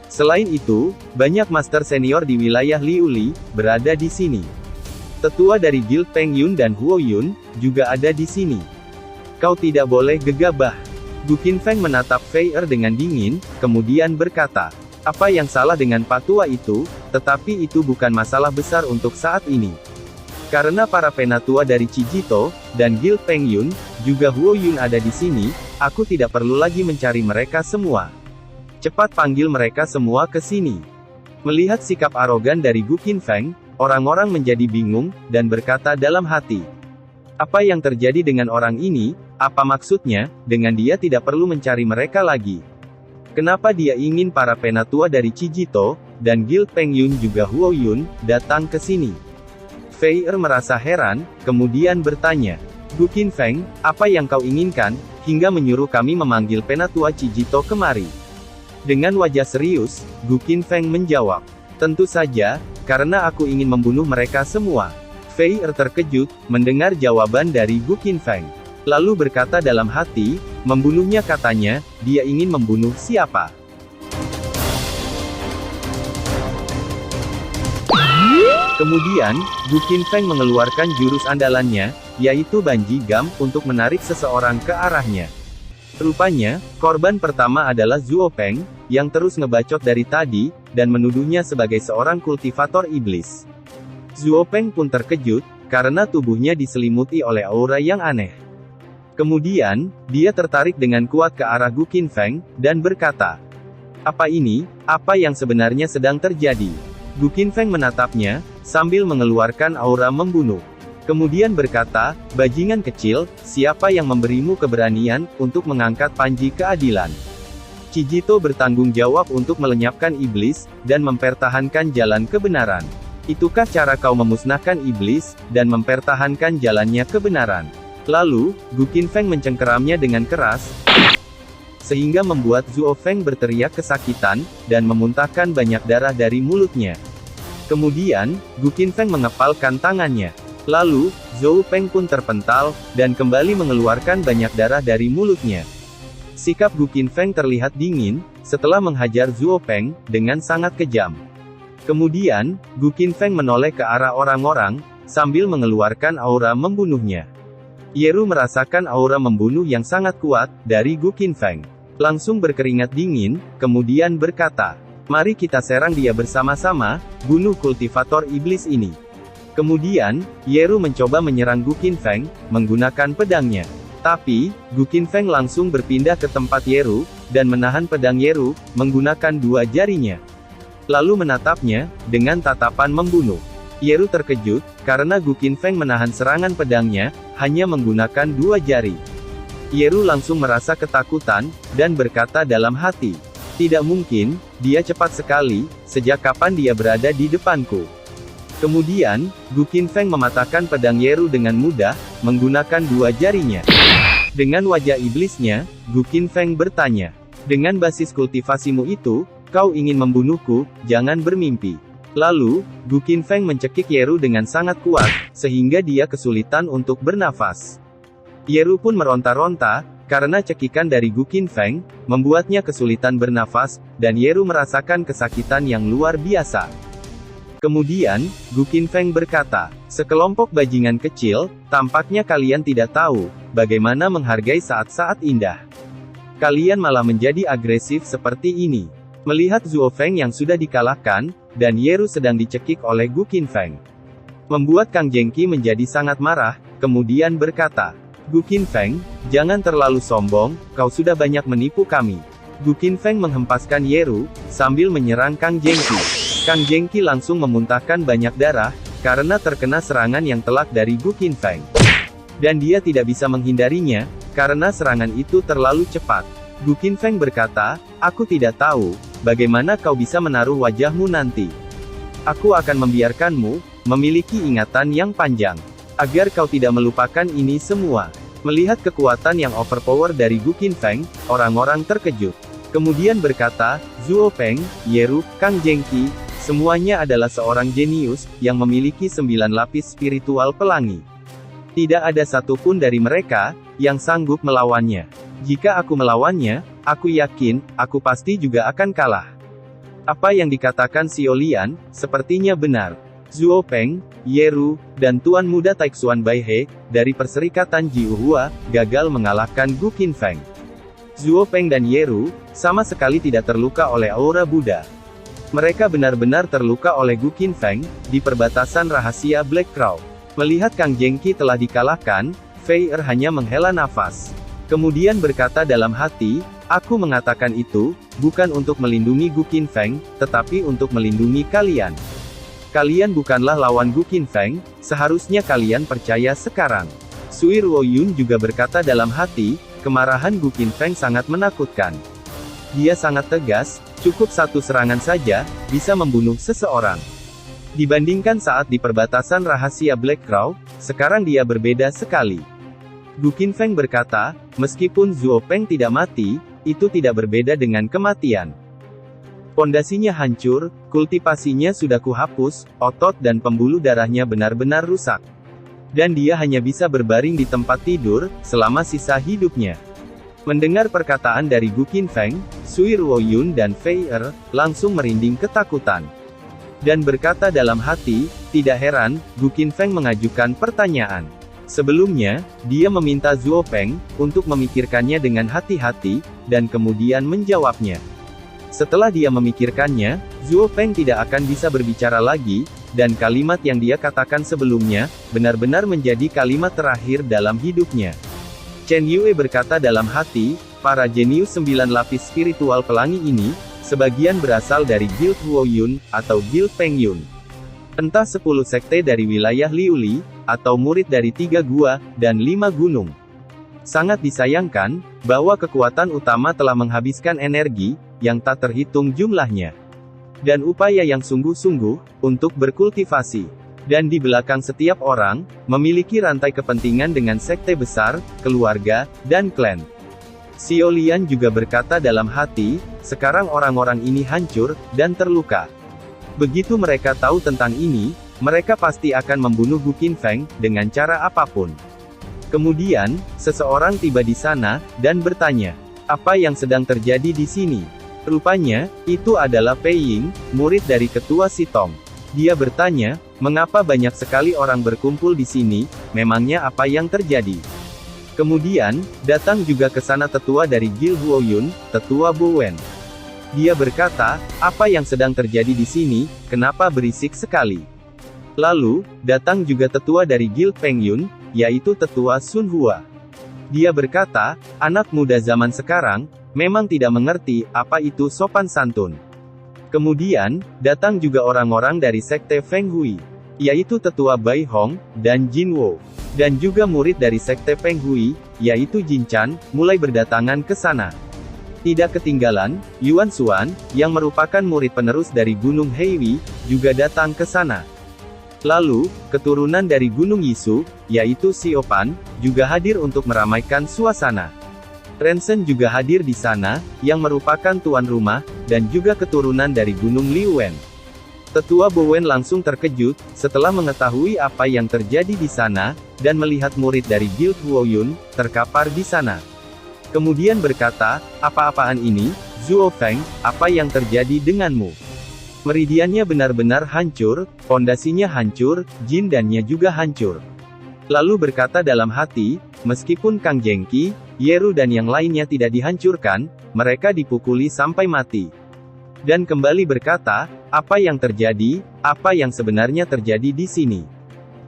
Selain itu, banyak master senior di wilayah Liuli berada di sini. Tetua dari Guild Peng Yun dan Huo Yun juga ada di sini. Kau tidak boleh gegabah. Gu Qinfeng menatap Fei dengan dingin, kemudian berkata, apa yang salah dengan Pak Tua itu, tetapi itu bukan masalah besar untuk saat ini. Karena para penatua dari Chijito dan Guild Peng Yun, juga Huo Yun ada di sini, aku tidak perlu lagi mencari mereka semua. Cepat panggil mereka semua ke sini. Melihat sikap arogan dari Gu Qinfeng, orang-orang menjadi bingung, dan berkata dalam hati. Apa yang terjadi dengan orang ini, apa maksudnya, dengan dia tidak perlu mencari mereka lagi. Kenapa dia ingin para penatua dari Chijito, dan Guild Peng Yun juga Huo Yun, datang ke sini? Fei merasa heran, kemudian bertanya, Gu Qinfeng, apa yang kau inginkan, hingga menyuruh kami memanggil penatua Chijito kemari? Dengan wajah serius, Gu Qinfeng menjawab, tentu saja, karena aku ingin membunuh mereka semua. Fei terkejut, mendengar jawaban dari Gu Qinfeng. Lalu berkata dalam hati, membunuhnya katanya, dia ingin membunuh siapa? Kemudian, Gu Qinfeng mengeluarkan jurus andalannya, yaitu Banji Gam, untuk menarik seseorang ke arahnya. Rupanya, korban pertama adalah Zuo Peng, yang terus ngebacot dari tadi, dan menuduhnya sebagai seorang kultivator iblis. Zuo Peng pun terkejut, karena tubuhnya diselimuti oleh aura yang aneh. Kemudian, dia tertarik dengan kuat ke arah Gu Qinfeng, dan berkata, apa ini, apa yang sebenarnya sedang terjadi? Gu Qinfeng menatapnya, sambil mengeluarkan aura membunuh. Kemudian berkata, bajingan kecil, siapa yang memberimu keberanian, untuk mengangkat panji keadilan? Chijito bertanggung jawab untuk melenyapkan iblis, dan mempertahankan jalan kebenaran. Itukah cara kau memusnahkan iblis, dan mempertahankan jalannya kebenaran? Lalu, Gu Qinfeng mencengkeramnya dengan keras, sehingga membuat Zuo Feng berteriak kesakitan, dan memuntahkan banyak darah dari mulutnya. Kemudian, Gu Qinfeng mengepalkan tangannya. Lalu, Zhou Peng pun terpental, dan kembali mengeluarkan banyak darah dari mulutnya. Sikap Gu Qinfeng terlihat dingin, setelah menghajar Zuo Peng, dengan sangat kejam. Kemudian, Gu Qinfeng menoleh ke arah orang-orang, sambil mengeluarkan aura membunuhnya. Yeru merasakan aura membunuh yang sangat kuat, dari Gu Qinfeng. Langsung berkeringat dingin, kemudian berkata, mari kita serang dia bersama-sama, bunuh kultivator iblis ini. Kemudian, Yeru mencoba menyerang Gu Qinfeng, menggunakan pedangnya. Tapi, Gu Qinfeng langsung berpindah ke tempat Yeru, dan menahan pedang Yeru, menggunakan dua jarinya. Lalu menatapnya, dengan tatapan membunuh. Yeru terkejut, karena Gu Qinfeng menahan serangan pedangnya, hanya menggunakan dua jari. Yeru langsung merasa ketakutan, dan berkata dalam hati, tidak mungkin, dia cepat sekali, sejak kapan dia berada di depanku. Kemudian, Gu Qinfeng mematahkan pedang Yeru dengan mudah, menggunakan dua jarinya. Dengan wajah iblisnya, Gu Qinfeng bertanya, dengan basis kultivasimu itu, kau ingin membunuhku, jangan bermimpi. Lalu, Gu Qinfeng mencekik Yeru dengan sangat kuat, sehingga dia kesulitan untuk bernafas. Yeru pun meronta-ronta, karena cekikan dari Gu Qinfeng, membuatnya kesulitan bernafas, dan Yeru merasakan kesakitan yang luar biasa. Kemudian, Gu Qinfeng berkata, sekelompok bajingan kecil, tampaknya kalian tidak tahu, bagaimana menghargai saat-saat indah. Kalian malah menjadi agresif seperti ini. Melihat Zuo Feng yang sudah dikalahkan, dan Yeru sedang dicekik oleh Gu Qinfeng, membuat Kang Jengki menjadi sangat marah, kemudian berkata, Gu Qinfeng, jangan terlalu sombong, kau sudah banyak menipu kami. Gu Qinfeng menghempaskan Yeru, sambil menyerang Kang Jengki. Kang Jengki langsung memuntahkan banyak darah, karena terkena serangan yang telak dari Gu Qinfeng. Dan dia tidak bisa menghindarinya, karena serangan itu terlalu cepat. Gu Qinfeng berkata, aku tidak tahu, bagaimana kau bisa menaruh wajahmu nanti. Aku akan membiarkanmu memiliki ingatan yang panjang, agar kau tidak melupakan ini semua. Melihat kekuatan yang overpower dari Gu Qinfeng, orang-orang terkejut. Kemudian berkata, Zuo Peng, Yeru, Kang Zhengqi, semuanya adalah seorang jenius, yang memiliki 9 lapis spiritual pelangi. Tidak ada satupun dari mereka, yang sanggup melawannya. Jika aku melawannya, aku yakin, aku pasti juga akan kalah. Apa yang dikatakan Xiaolian, sepertinya benar. Zuo Peng, Yeru, dan Tuan Muda Taixuan Baihe, dari Perserikatan Jiuhua, gagal mengalahkan Gu Qinfeng. Zuo Peng dan Yeru, sama sekali tidak terluka oleh aura Buddha. Mereka benar-benar terluka oleh Gu Qinfeng, di perbatasan rahasia Black Crow. Melihat Kang Zhengqi telah dikalahkan, Fei Er hanya menghela nafas. Kemudian berkata dalam hati, aku mengatakan itu, bukan untuk melindungi Gu Qinfeng, tetapi untuk melindungi kalian. Kalian bukanlah lawan Gu Qinfeng, seharusnya kalian percaya sekarang. Sui Ruoyun juga berkata dalam hati, kemarahan Gu Qinfeng sangat menakutkan. Dia sangat tegas, cukup satu serangan saja, bisa membunuh seseorang. Dibandingkan saat di perbatasan rahasia Black Crow, sekarang dia berbeda sekali. Gu Qinfeng berkata, meskipun Zuo Peng tidak mati, itu tidak berbeda dengan kematian. Pondasinya hancur, kultivasinya sudah kuhapus, otot dan pembuluh darahnya benar-benar rusak. Dan dia hanya bisa berbaring di tempat tidur, selama sisa hidupnya. Mendengar perkataan dari Gu Qinfeng, Sui Ruoyun dan Fei Er, langsung merinding ketakutan. Dan berkata dalam hati, tidak heran, Gu Qinfeng mengajukan pertanyaan. Sebelumnya, dia meminta Zuo Peng, untuk memikirkannya dengan hati-hati, dan kemudian menjawabnya. Setelah dia memikirkannya, Zuo Peng tidak akan bisa berbicara lagi, dan kalimat yang dia katakan sebelumnya, benar-benar menjadi kalimat terakhir dalam hidupnya. Chen Yue berkata dalam hati, para jenius 9 lapis spiritual pelangi ini, sebagian berasal dari Guild Huoyun, atau Guild Peng Yun. Entah 10 sekte dari wilayah Liuli, atau murid dari 3 gua, dan 5 gunung. Sangat disayangkan, bahwa kekuatan utama telah menghabiskan energi, yang tak terhitung jumlahnya. Dan upaya yang sungguh-sungguh, untuk berkultivasi. Dan di belakang setiap orang, memiliki rantai kepentingan dengan sekte besar, keluarga, dan klan. Xiaolian juga berkata dalam hati, sekarang orang-orang ini hancur, dan terluka. Begitu mereka tahu tentang ini, mereka pasti akan membunuh Gu Qinfeng, dengan cara apapun. Kemudian, seseorang tiba di sana, dan bertanya, apa yang sedang terjadi di sini? Rupanya, itu adalah Pei Ying, murid dari ketua Sitong. Dia bertanya, mengapa banyak sekali orang berkumpul di sini, memangnya apa yang terjadi? Kemudian, datang juga ke sana tetua dari Guild Huoyun, tetua Bowen. Dia berkata, apa yang sedang terjadi di sini, kenapa berisik sekali? Lalu, datang juga tetua dari Guild Peng Yun, yaitu tetua Sun Hua. Dia berkata, anak muda zaman sekarang, memang tidak mengerti, apa itu sopan santun. Kemudian, datang juga orang-orang dari sekte Feng Hui, yaitu tetua Bai Hong, dan Jin Wo. Dan juga murid dari sekte Feng Hui, yaitu Jin Chan, mulai berdatangan ke sana. Tidak ketinggalan, Yuan Xuan, yang merupakan murid penerus dari Gunung Heiwi, juga datang ke sana. Lalu, keturunan dari Gunung Yisu, yaitu Siopan, juga hadir untuk meramaikan suasana. Rensen juga hadir di sana, yang merupakan tuan rumah, dan juga keturunan dari Gunung Liuwen. Tetua Bowen langsung terkejut, setelah mengetahui apa yang terjadi di sana, dan melihat murid dari Guild Huoyun, terkapar di sana. Kemudian berkata, apa-apaan ini, Zuo Feng, apa yang terjadi denganmu? Meridiannya benar-benar hancur, pondasinya hancur, Jin dannya juga hancur. Lalu berkata dalam hati, meskipun Kang Zhengqi, Yeru dan yang lainnya tidak dihancurkan, mereka dipukuli sampai mati. Dan kembali berkata, apa yang terjadi, apa yang sebenarnya terjadi di sini?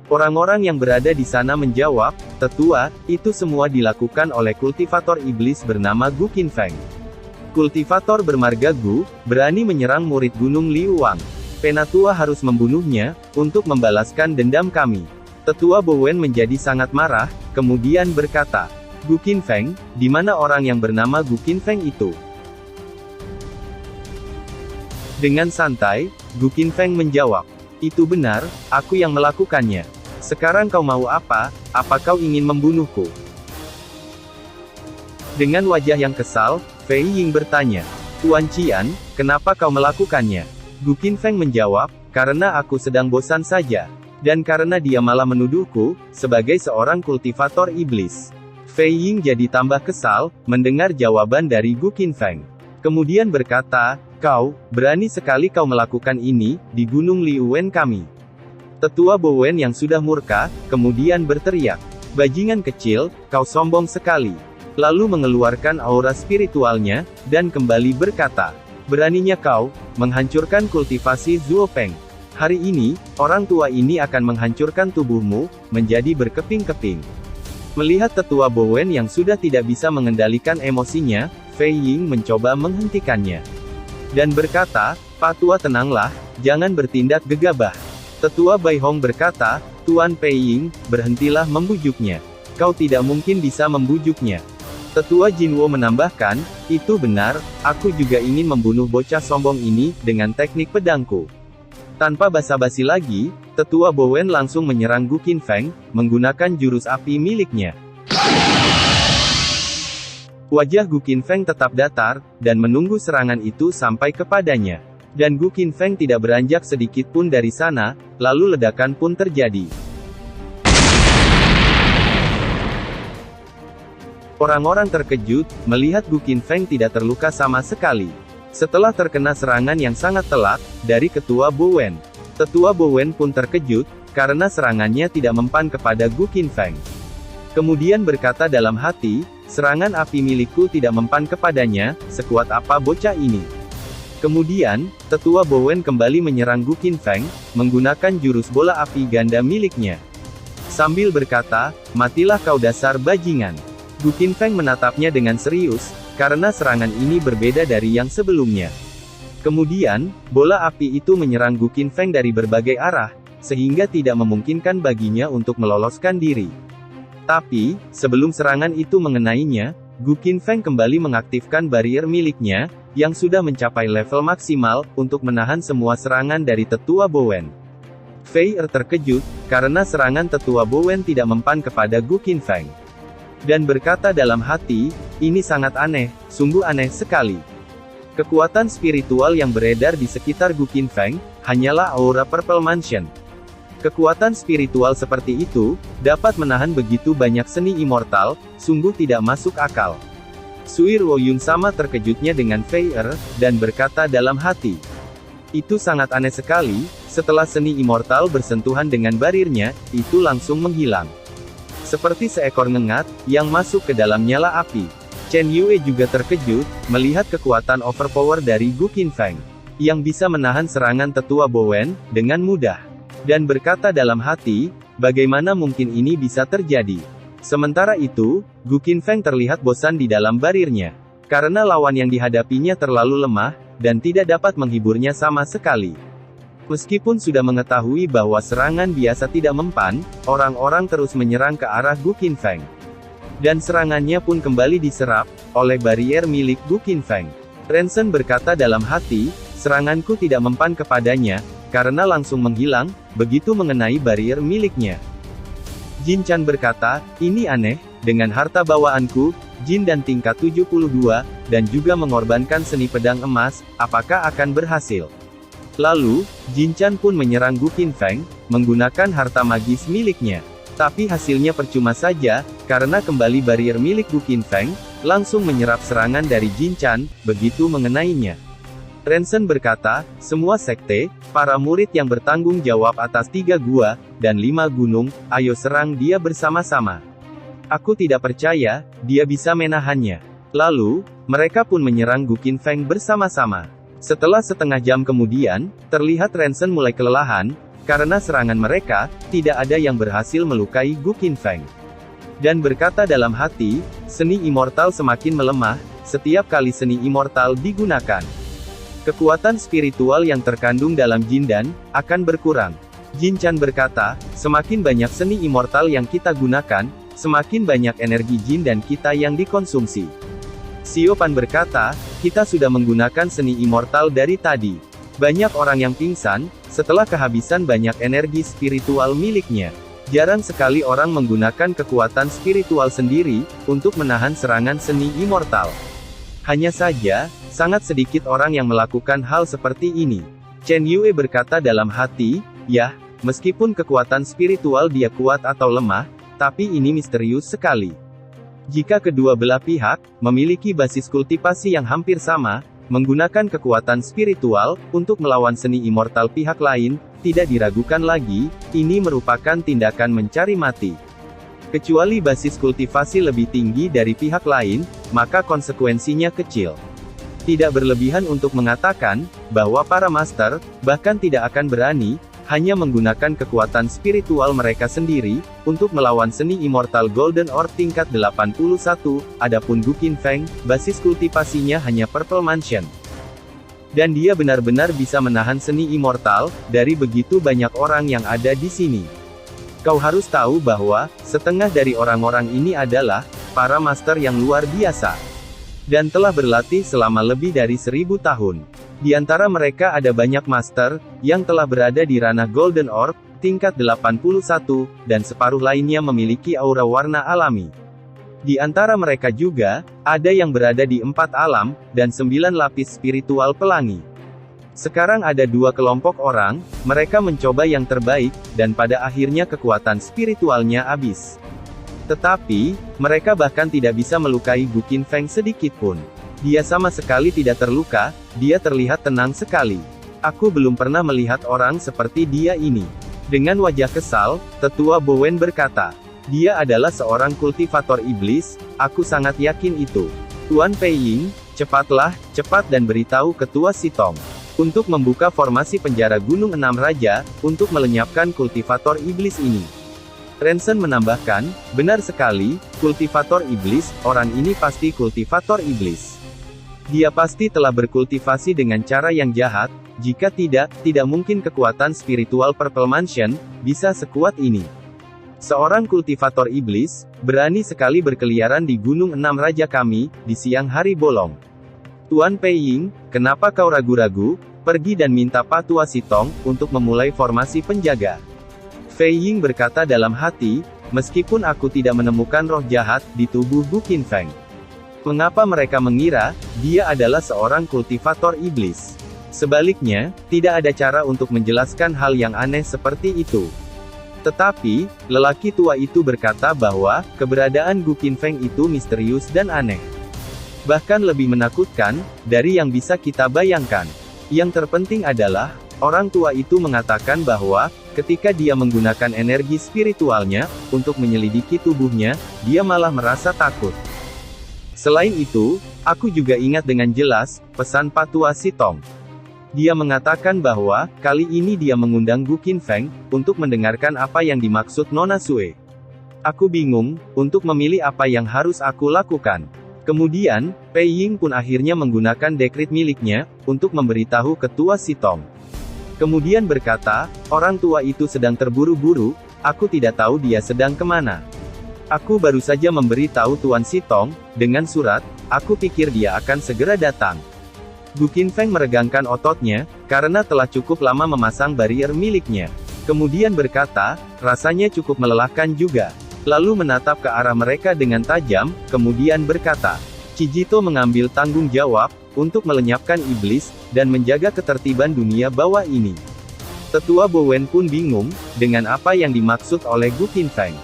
Orang-orang yang berada di sana menjawab, tetua, itu semua dilakukan oleh kultivator iblis bernama Gu Qinfeng. Kultivator bermarga Gu, berani menyerang murid Gunung Liuwang. Penatua harus membunuhnya, untuk membalaskan dendam kami. Tetua Bowen menjadi sangat marah, kemudian berkata, Gu Qinfeng, di mana orang yang bernama Gu Qinfeng itu? Dengan santai, Gu Qinfeng menjawab. Itu benar, aku yang melakukannya. Sekarang kau mau apa? Apa kau ingin membunuhku? Dengan wajah yang kesal, Fei Ying bertanya. Tuan Qian, kenapa kau melakukannya? Gu Qinfeng menjawab, karena aku sedang bosan saja. Dan karena dia malah menuduhku, sebagai seorang kultivator iblis. Fei Ying jadi tambah kesal, mendengar jawaban dari Gu Qinfeng. Kemudian berkata, kau, berani sekali kau melakukan ini, di Gunung Liuwen kami. Tetua Bowen yang sudah murka, kemudian berteriak. Bajingan kecil, kau sombong sekali. Lalu mengeluarkan aura spiritualnya, dan kembali berkata, beraninya kau, menghancurkan kultivasi Zuopeng. Hari ini, orang tua ini akan menghancurkan tubuhmu, menjadi berkeping-keping. Melihat tetua Bowen yang sudah tidak bisa mengendalikan emosinya, Fei Ying mencoba menghentikannya. Dan berkata, Pak Tua tenanglah, jangan bertindak gegabah. Tetua Bai Hong berkata, Tuan Fei Ying, berhentilah membujuknya. Kau tidak mungkin bisa membujuknya. Tetua Jinwo menambahkan, itu benar, aku juga ingin membunuh bocah sombong ini, dengan teknik pedangku. Tanpa basa-basi lagi, Tetua Bowen langsung menyerang Gu Qinfeng, menggunakan jurus api miliknya. Wajah Gu Qinfeng tetap datar, dan menunggu serangan itu sampai kepadanya. Dan Gu Qinfeng tidak beranjak sedikit pun dari sana, lalu ledakan pun terjadi. Orang-orang terkejut, melihat Gu Qinfeng tidak terluka sama sekali. Setelah terkena serangan yang sangat telak, dari Ketua Bowen. Tetua Bowen pun terkejut, karena serangannya tidak mempan kepada Gu Qinfeng. Kemudian berkata dalam hati, serangan api milikku tidak mempan kepadanya, sekuat apa bocah ini. Kemudian, Tetua Bowen kembali menyerang Gu Qinfeng, menggunakan jurus bola api ganda miliknya. Sambil berkata, matilah kau dasar bajingan. Gu Qinfeng menatapnya dengan serius, karena serangan ini berbeda dari yang sebelumnya. Kemudian, bola api itu menyerang Gu Qinfeng dari berbagai arah, sehingga tidak memungkinkan baginya untuk meloloskan diri. Tapi, sebelum serangan itu mengenainya, Gu Qinfeng kembali mengaktifkan barrier miliknya, yang sudah mencapai level maksimal, untuk menahan semua serangan dari Tetua Bowen. Fei Er terkejut, karena serangan Tetua Bowen tidak mempan kepada Gu Qinfeng. Dan berkata dalam hati, ini sangat aneh, sungguh aneh sekali. Kekuatan spiritual yang beredar di sekitar Gu Qinfeng, hanyalah aura Purple Mansion. Kekuatan spiritual seperti itu, dapat menahan begitu banyak seni immortal, sungguh tidak masuk akal. Sui Ruoyun sama terkejutnya dengan Fei Er, dan berkata dalam hati. Itu sangat aneh sekali, setelah seni immortal bersentuhan dengan barirnya, itu langsung menghilang. Seperti seekor ngengat, yang masuk ke dalam nyala api. Chen Yue juga terkejut, melihat kekuatan overpower dari Gu Qinfeng, yang bisa menahan serangan Tetua Bowen, dengan mudah. Dan berkata dalam hati, bagaimana mungkin ini bisa terjadi? Sementara itu, Gu Qinfeng terlihat bosan di dalam barirnya. Karena lawan yang dihadapinya terlalu lemah, dan tidak dapat menghiburnya sama sekali. Meskipun sudah mengetahui bahwa serangan biasa tidak mempan, orang-orang terus menyerang ke arah Gu Qinfeng. Dan serangannya pun kembali diserap, oleh barrier milik Gu Qinfeng. Rensen berkata dalam hati, seranganku tidak mempan kepadanya, karena langsung menghilang, begitu mengenai barrier miliknya. Jin Chan berkata, ini aneh, dengan harta bawaanku, Jin dan tingkat 72, dan juga mengorbankan seni pedang emas, apakah akan berhasil? Lalu, Jin Chan pun menyerang Gu Qinfeng, menggunakan harta magis miliknya. Tapi hasilnya percuma saja, karena kembali barrier milik Gu Qinfeng, langsung menyerap serangan dari Jin Chan, begitu mengenainya. Rensen berkata, semua sekte, para murid yang bertanggung jawab atas 3 gua, dan 5 gunung, ayo serang dia bersama-sama. Aku tidak percaya, dia bisa menahannya. Lalu, mereka pun menyerang Gu Qinfeng bersama-sama. Setelah setengah jam kemudian, terlihat Rensen mulai kelelahan, karena serangan mereka, tidak ada yang berhasil melukai Gu Qinfeng. Dan berkata dalam hati, seni immortal semakin melemah, setiap kali seni immortal digunakan. Kekuatan spiritual yang terkandung dalam Jindan, akan berkurang. Jin Chan berkata, semakin banyak seni immortal yang kita gunakan, semakin banyak energi jin dan kita yang dikonsumsi. Siopan berkata, kita sudah menggunakan seni immortal dari tadi. Banyak orang yang pingsan, setelah kehabisan banyak energi spiritual miliknya. Jarang sekali orang menggunakan kekuatan spiritual sendiri, untuk menahan serangan seni immortal. Hanya saja, sangat sedikit orang yang melakukan hal seperti ini. Chen Yue berkata dalam hati, "Yah, meskipun kekuatan spiritual dia kuat atau lemah, tapi ini misterius sekali." Jika kedua belah pihak memiliki basis kultivasi yang hampir sama, menggunakan kekuatan spiritual untuk melawan seni immortal pihak lain, tidak diragukan lagi, ini merupakan tindakan mencari mati. Kecuali basis kultivasi lebih tinggi dari pihak lain, maka konsekuensinya kecil. Tidak berlebihan untuk mengatakan bahwa para master bahkan tidak akan berani hanya menggunakan kekuatan spiritual mereka sendiri untuk melawan seni immortal Golden Orb tingkat 81. Adapun Gu Qinfeng, basis kultivasinya hanya Purple Mansion. Dan dia benar-benar bisa menahan seni immortal dari begitu banyak orang yang ada di sini. Kau harus tahu bahwa setengah dari orang-orang ini adalah para master yang luar biasa. Dan telah berlatih selama lebih dari 1000 tahun. Di antara mereka ada banyak master, yang telah berada di ranah Golden Orb, tingkat 81, dan separuh lainnya memiliki aura warna alami. Di antara mereka juga, ada yang berada di 4 alam, dan 9 lapis spiritual pelangi. Sekarang ada 2 kelompok orang, mereka mencoba yang terbaik, dan pada akhirnya kekuatan spiritualnya habis. Tetapi, mereka bahkan tidak bisa melukai Gu Qinfeng sedikit pun. Dia sama sekali tidak terluka, dia terlihat tenang sekali. Aku belum pernah melihat orang seperti dia ini. Dengan wajah kesal, Tetua Bowen berkata, dia adalah seorang kultivator iblis, aku sangat yakin itu. Tuan Peiying, cepatlah, cepat dan beritahu Ketua Sitong untuk membuka formasi penjara Gunung Enam Raja, untuk melenyapkan kultivator iblis ini. Rensen menambahkan, benar sekali, kultivator iblis, orang ini pasti kultivator iblis. Dia pasti telah berkultivasi dengan cara yang jahat, jika tidak mungkin kekuatan spiritual Purple Mansion bisa sekuat ini. Seorang kultivator iblis, berani sekali berkeliaran di Gunung Enam Raja kami, di siang hari bolong. Tuan Peiying, kenapa kau ragu-ragu? Pergi dan minta Pak Tua Sitong, untuk memulai formasi penjaga. Fei Ying berkata dalam hati, meskipun aku tidak menemukan roh jahat di tubuh Gu Qinfeng. Mengapa mereka mengira dia adalah seorang kultivator iblis? Sebaliknya, tidak ada cara untuk menjelaskan hal yang aneh seperti itu. Tetapi, lelaki tua itu berkata bahwa keberadaan Gu Qinfeng itu misterius dan aneh. Bahkan lebih menakutkan dari yang bisa kita bayangkan. Yang terpenting adalah, orang tua itu mengatakan bahwa, ketika dia menggunakan energi spiritualnya, untuk menyelidiki tubuhnya, dia malah merasa takut. Selain itu, aku juga ingat dengan jelas, pesan Pak Tua Sitong. Dia mengatakan bahwa, kali ini dia mengundang Gu Qinfeng, untuk mendengarkan apa yang dimaksud Nona Sue. Aku bingung, untuk memilih apa yang harus aku lakukan. Kemudian, Pei Ying pun akhirnya menggunakan dekret miliknya, untuk memberitahu Ketua Sitong. Kemudian berkata, orang tua itu sedang terburu-buru, aku tidak tahu dia sedang kemana. Aku baru saja memberitahu Tuan Sitong, dengan surat, aku pikir dia akan segera datang. Gu Qinfeng meregangkan ototnya, karena telah cukup lama memasang barrier miliknya. Kemudian berkata, rasanya cukup melelahkan juga. Lalu menatap ke arah mereka dengan tajam, kemudian berkata, Kijito mengambil tanggung jawab, untuk melenyapkan iblis, dan menjaga ketertiban dunia bawah ini. Tetua Bowen pun bingung, dengan apa yang dimaksud oleh Gu Qinfeng.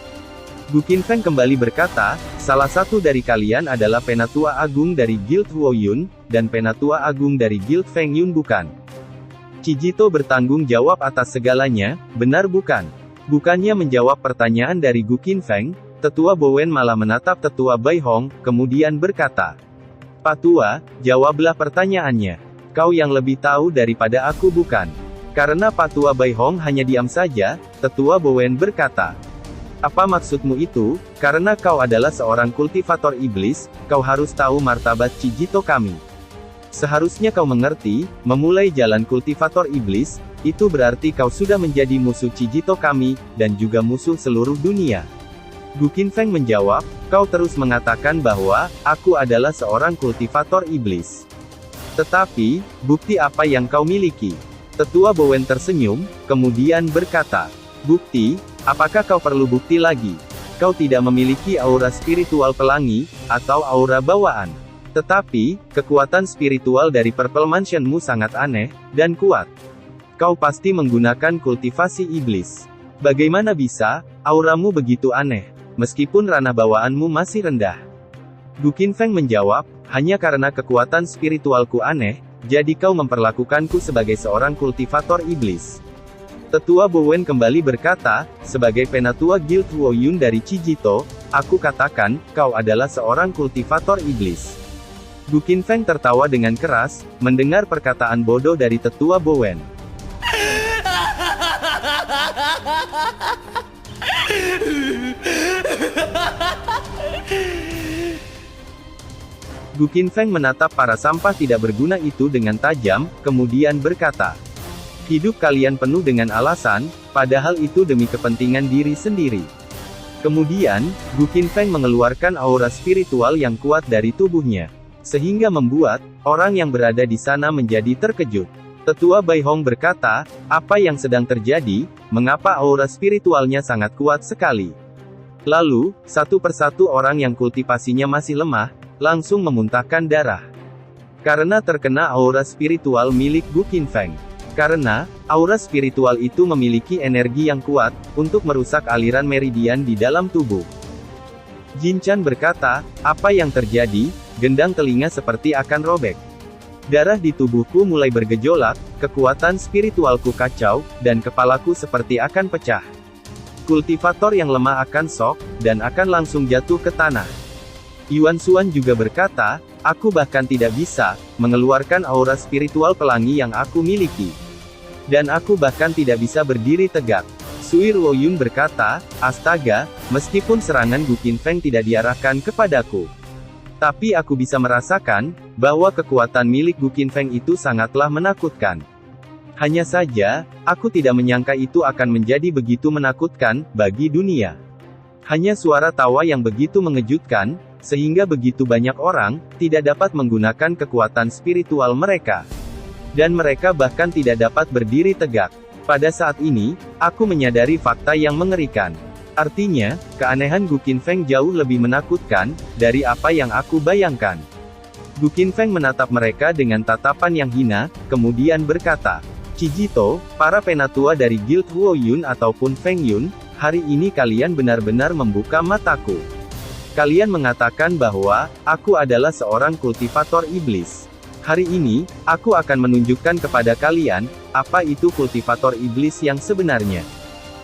Gu Qinfeng kembali berkata, salah satu dari kalian adalah Penatua Agung dari Guild Huo Yun, dan Penatua Agung dari Guild Feng Yun bukan? Kijito bertanggung jawab atas segalanya, benar bukan? Bukannya menjawab pertanyaan dari Gu Qinfeng, Tetua Bowen malah menatap Tetua Bai Hong, kemudian berkata, Pak Tua, jawablah pertanyaannya. Kau yang lebih tahu daripada aku bukan? Karena Pak Tua Bai Hong hanya diam saja, Tetua Bowen berkata, apa maksudmu itu? Karena kau adalah seorang kultivator iblis, kau harus tahu martabat Kijito kami. Seharusnya kau mengerti, memulai jalan kultivator iblis, itu berarti kau sudah menjadi musuh Kijito kami, dan juga musuh seluruh dunia. Gu Qinfeng menjawab, kau terus mengatakan bahwa, aku adalah seorang kultivator iblis. Tetapi, bukti apa yang kau miliki? Tetua Bowen tersenyum, kemudian berkata, bukti, apakah kau perlu bukti lagi? Kau tidak memiliki aura spiritual pelangi, atau aura bawaan. Tetapi, kekuatan spiritual dari Purple Mansion-mu sangat aneh, dan kuat. Kau pasti menggunakan kultivasi iblis. Bagaimana bisa, auramu begitu aneh, meskipun ranah bawaanmu masih rendah? Gu Qinfeng menjawab, hanya karena kekuatan spiritualku aneh, jadi kau memperlakukanku sebagai seorang kultivator iblis. Tetua Bowen kembali berkata, sebagai penatua Guild Huoyun dari Chijito, aku katakan, kau adalah seorang kultivator iblis. Gu Qinfeng tertawa dengan keras, mendengar perkataan bodoh dari Tetua Bowen. Gu Qinfeng menatap para sampah tidak berguna itu dengan tajam, kemudian berkata, hidup kalian penuh dengan alasan, padahal itu demi kepentingan diri sendiri. Kemudian, Gu Qinfeng mengeluarkan aura spiritual yang kuat dari tubuhnya, sehingga membuat orang yang berada di sana menjadi terkejut. Tetua Bai Hong berkata, apa yang sedang terjadi, mengapa aura spiritualnya sangat kuat sekali? Lalu, satu persatu orang yang kultivasinya masih lemah, langsung memuntahkan darah. Karena terkena aura spiritual milik Gu Qinfeng. Karena, aura spiritual itu memiliki energi yang kuat, untuk merusak aliran meridian di dalam tubuh. Jin Chan berkata, apa yang terjadi? Gendang telinga seperti akan robek. Darah di tubuhku mulai bergejolak, kekuatan spiritualku kacau, dan kepalaku seperti akan pecah. Kultivator yang lemah akan shock, dan akan langsung jatuh ke tanah. Yuan Xuan juga berkata, aku bahkan tidak bisa mengeluarkan aura spiritual pelangi yang aku miliki. Dan aku bahkan tidak bisa berdiri tegak. Sui Ruoyun berkata, astaga, meskipun serangan Gu Qinfeng tidak diarahkan kepadaku, tapi aku bisa merasakan bahwa kekuatan milik Gu Qinfeng itu sangatlah menakutkan. Hanya saja, aku tidak menyangka itu akan menjadi begitu menakutkan bagi dunia. Hanya suara tawa yang begitu mengejutkan, sehingga begitu banyak orang tidak dapat menggunakan kekuatan spiritual mereka. Dan mereka bahkan tidak dapat berdiri tegak. Pada saat ini, aku menyadari fakta yang mengerikan. Artinya, keanehan Gu Qinfeng jauh lebih menakutkan dari apa yang aku bayangkan. Gu Qinfeng menatap mereka dengan tatapan yang hina, kemudian berkata, Chijito, para penatua dari Guild Huoyun ataupun Feng Yun, hari ini kalian benar-benar membuka mataku. Kalian mengatakan bahwa, aku adalah seorang kultivator iblis. Hari ini, aku akan menunjukkan kepada kalian, apa itu kultivator iblis yang sebenarnya.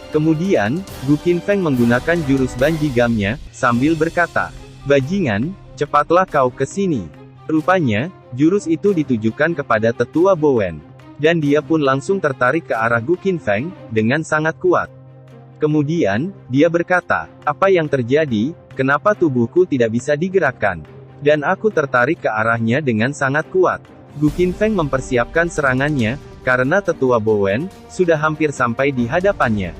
Kemudian, Gu Qinfeng menggunakan jurus Banji Gamnya, sambil berkata, bajingan, cepatlah kau ke sini. Rupanya, jurus itu ditujukan kepada Tetua Bowen. Dan dia pun langsung tertarik ke arah Gu Qinfeng, dengan sangat kuat. Kemudian, dia berkata, apa yang terjadi? Kenapa tubuhku tidak bisa digerakkan? Dan aku tertarik ke arahnya dengan sangat kuat. Gu Qinfeng mempersiapkan serangannya, karena Tetua Bowen sudah hampir sampai di hadapannya.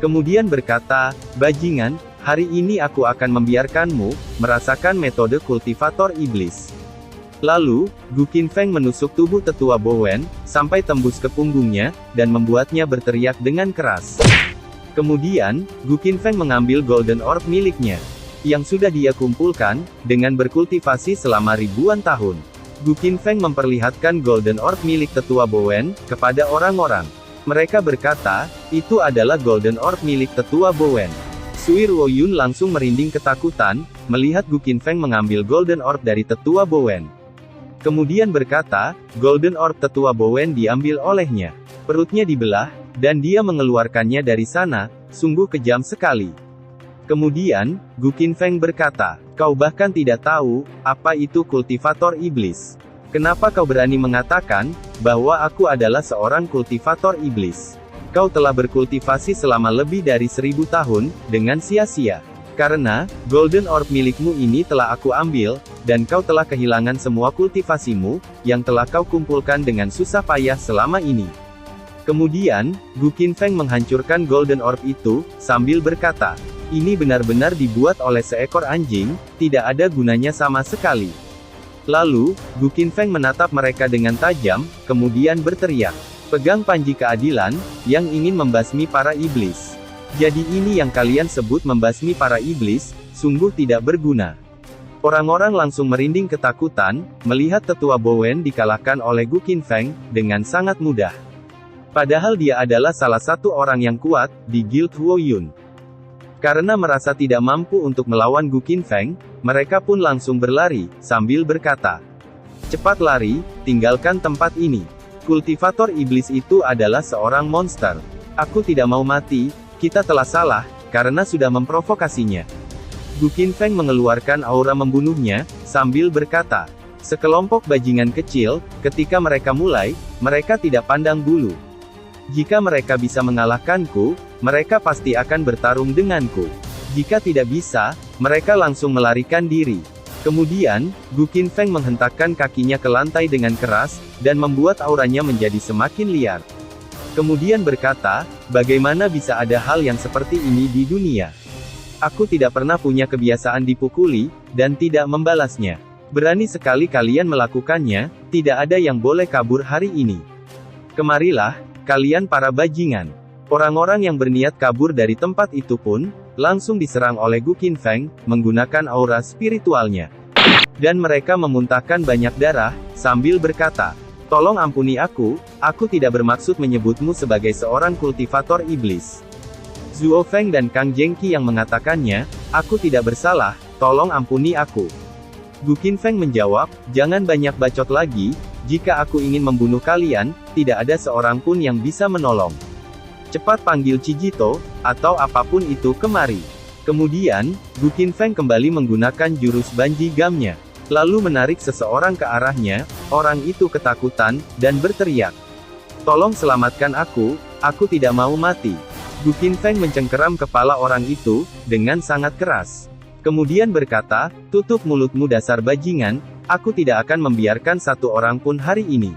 Kemudian berkata, bajingan, hari ini aku akan membiarkanmu merasakan metode kultivator iblis. Lalu, Gu Qinfeng menusuk tubuh Tetua Bowen, sampai tembus ke punggungnya, dan membuatnya berteriak dengan keras. Kemudian, Gu Qinfeng mengambil Golden Orb miliknya, yang sudah dia kumpulkan, dengan berkultivasi selama ribuan tahun. Gu Qinfeng memperlihatkan Golden Orb milik Tetua Bowen, kepada orang-orang. Mereka berkata, itu adalah Golden Orb milik Tetua Bowen. Sui Ruoyun langsung merinding ketakutan, melihat Gu Qinfeng mengambil Golden Orb dari Tetua Bowen. Kemudian berkata, Golden Orb Tetua Bowen diambil olehnya. Perutnya dibelah, dan dia mengeluarkannya dari sana, sungguh kejam sekali. Kemudian, Gu Qinfeng berkata, kau bahkan tidak tahu, apa itu kultivator iblis. Kenapa kau berani mengatakan, bahwa aku adalah seorang kultivator iblis? Kau telah berkultivasi selama lebih dari 1000 tahun, dengan sia-sia. Karena, Golden Orb milikmu ini telah aku ambil, dan kau telah kehilangan semua kultivasimu, yang telah kau kumpulkan dengan susah payah selama ini. Kemudian, Gu Qinfeng menghancurkan Golden Orb itu, sambil berkata, Ini benar-benar dibuat oleh seekor anjing, tidak ada gunanya sama sekali. Lalu, Gu Qinfeng menatap mereka dengan tajam, kemudian berteriak. Pegang panji keadilan, yang ingin membasmi para iblis. Jadi ini yang kalian sebut membasmi para iblis, sungguh tidak berguna. Orang-orang langsung merinding ketakutan, melihat tetua Bowen dikalahkan oleh Gu Qinfeng, dengan sangat mudah. Padahal dia adalah salah satu orang yang kuat, di Guild Huo Yun. Karena merasa tidak mampu untuk melawan Gu Qinfeng, mereka pun langsung berlari, sambil berkata, "Cepat lari, tinggalkan tempat ini. Kultivator iblis itu adalah seorang monster. Aku tidak mau mati, kita telah salah, karena sudah memprovokasinya." Gu Qinfeng mengeluarkan aura membunuhnya, sambil berkata, "Sekelompok bajingan kecil, ketika mereka mulai, mereka tidak pandang bulu. Jika mereka bisa mengalahkanku, mereka pasti akan bertarung denganku. Jika tidak bisa, mereka langsung melarikan diri." Kemudian, Gu Qinfeng menghentakkan kakinya ke lantai dengan keras, dan membuat auranya menjadi semakin liar. Kemudian berkata, "Bagaimana bisa ada hal yang seperti ini di dunia? Aku tidak pernah punya kebiasaan dipukuli, dan tidak membalasnya. Berani sekali kalian melakukannya, tidak ada yang boleh kabur hari ini. Kemarilah, kalian para bajingan." Orang-orang yang berniat kabur dari tempat itu pun, langsung diserang oleh Gu Qinfeng, menggunakan aura spiritualnya. Dan mereka memuntahkan banyak darah, sambil berkata, "Tolong ampuni aku tidak bermaksud menyebutmu sebagai seorang kultivator iblis." Zuo Feng dan Kang Zhengqi yang mengatakannya, "Aku tidak bersalah, tolong ampuni aku." Gu Qinfeng menjawab, "Jangan banyak bacot lagi, jika aku ingin membunuh kalian, tidak ada seorang pun yang bisa menolong. Cepat panggil Chijito, atau apapun itu kemari." Kemudian, Gu Qinfeng kembali menggunakan jurus Banji Gamnya. Lalu menarik seseorang ke arahnya, orang itu ketakutan, dan berteriak, "Tolong selamatkan aku tidak mau mati." Gu Qinfeng mencengkeram kepala orang itu, dengan sangat keras. Kemudian berkata, "Tutup mulutmu dasar bajingan, aku tidak akan membiarkan satu orang pun hari ini."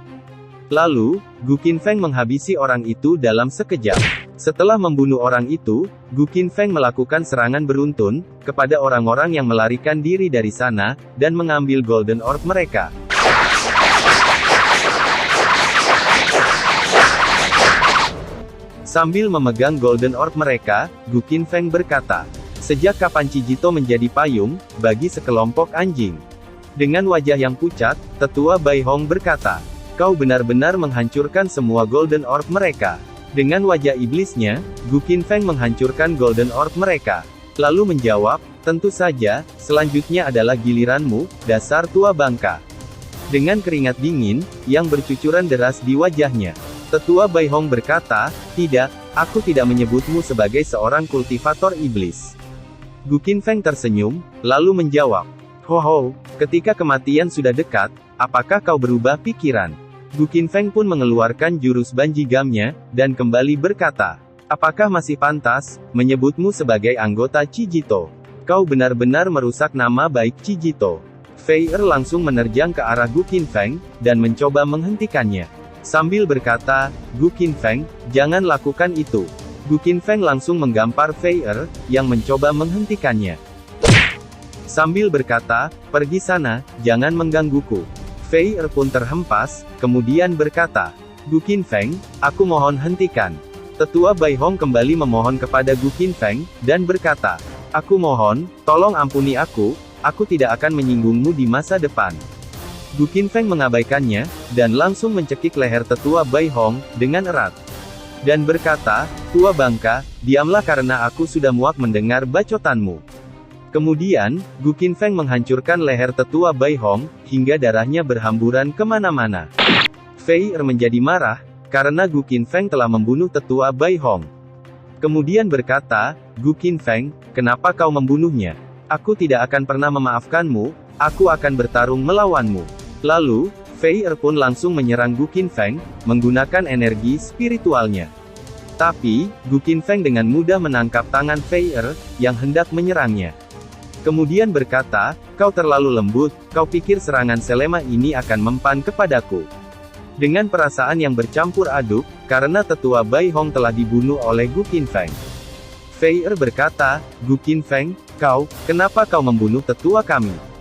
Lalu, Gu Qinfeng menghabisi orang itu dalam sekejap. Setelah membunuh orang itu, Gu Qinfeng melakukan serangan beruntun, kepada orang-orang yang melarikan diri dari sana, dan mengambil Golden Orb mereka. Sambil memegang Golden Orb mereka, Gu Qinfeng berkata, "Sejak kapan Chijito menjadi payung, bagi sekelompok anjing?" Dengan wajah yang pucat, tetua Bai Hong berkata, "Kau benar-benar menghancurkan semua Golden Orb mereka." Dengan wajah iblisnya, Gu Qinfeng menghancurkan Golden Orb mereka. Lalu menjawab, "Tentu saja, selanjutnya adalah giliranmu, dasar tua bangka." Dengan keringat dingin, yang bercucuran deras di wajahnya, tetua Bai Hong berkata, "Tidak, aku tidak menyebutmu sebagai seorang kultivator iblis." Gu Qinfeng tersenyum, lalu menjawab, "Ho, ketika kematian sudah dekat, apakah kau berubah pikiran?" Gu Qinfeng pun mengeluarkan jurus Banji Gamnya, dan kembali berkata, "Apakah masih pantas, menyebutmu sebagai anggota Chijito? Kau benar-benar merusak nama baik Chijito." Fei Er langsung menerjang ke arah Gu Qinfeng, dan mencoba menghentikannya. Sambil berkata, "Gu Qinfeng, jangan lakukan itu." Gu Qinfeng langsung menggampar Fei Er, yang mencoba menghentikannya. Sambil berkata, "Pergi sana, jangan menggangguku." Fei Er pun terhempas, kemudian berkata, "Gu Qinfeng, aku mohon hentikan." Tetua Bai Hong kembali memohon kepada Gu Qinfeng, dan berkata, "Aku mohon, tolong ampuni aku tidak akan menyinggungmu di masa depan." Gu Qinfeng mengabaikannya, dan langsung mencekik leher tetua Bai Hong, dengan erat. Dan berkata, "Tua bangka, diamlah karena aku sudah muak mendengar bacotanmu." Kemudian, Gu Qinfeng menghancurkan leher tetua Bai Hong, hingga darahnya berhamburan kemana-mana. Fei Er menjadi marah, karena Gu Qinfeng telah membunuh tetua Bai Hong. Kemudian berkata, "Gu Qinfeng, kenapa kau membunuhnya? Aku tidak akan pernah memaafkanmu, aku akan bertarung melawanmu." Lalu, Fei Er pun langsung menyerang Gu Qinfeng, menggunakan energi spiritualnya. Tapi, Gu Qinfeng dengan mudah menangkap tangan Fei Er, yang hendak menyerangnya. Kemudian berkata, "Kau terlalu lembut, kau pikir serangan selema ini akan mempan kepadaku?" Dengan perasaan yang bercampur aduk, karena tetua Bai Hong telah dibunuh oleh Gu Qinfeng, Fei Er berkata, Gu Qinfeng, kenapa kau membunuh tetua kami?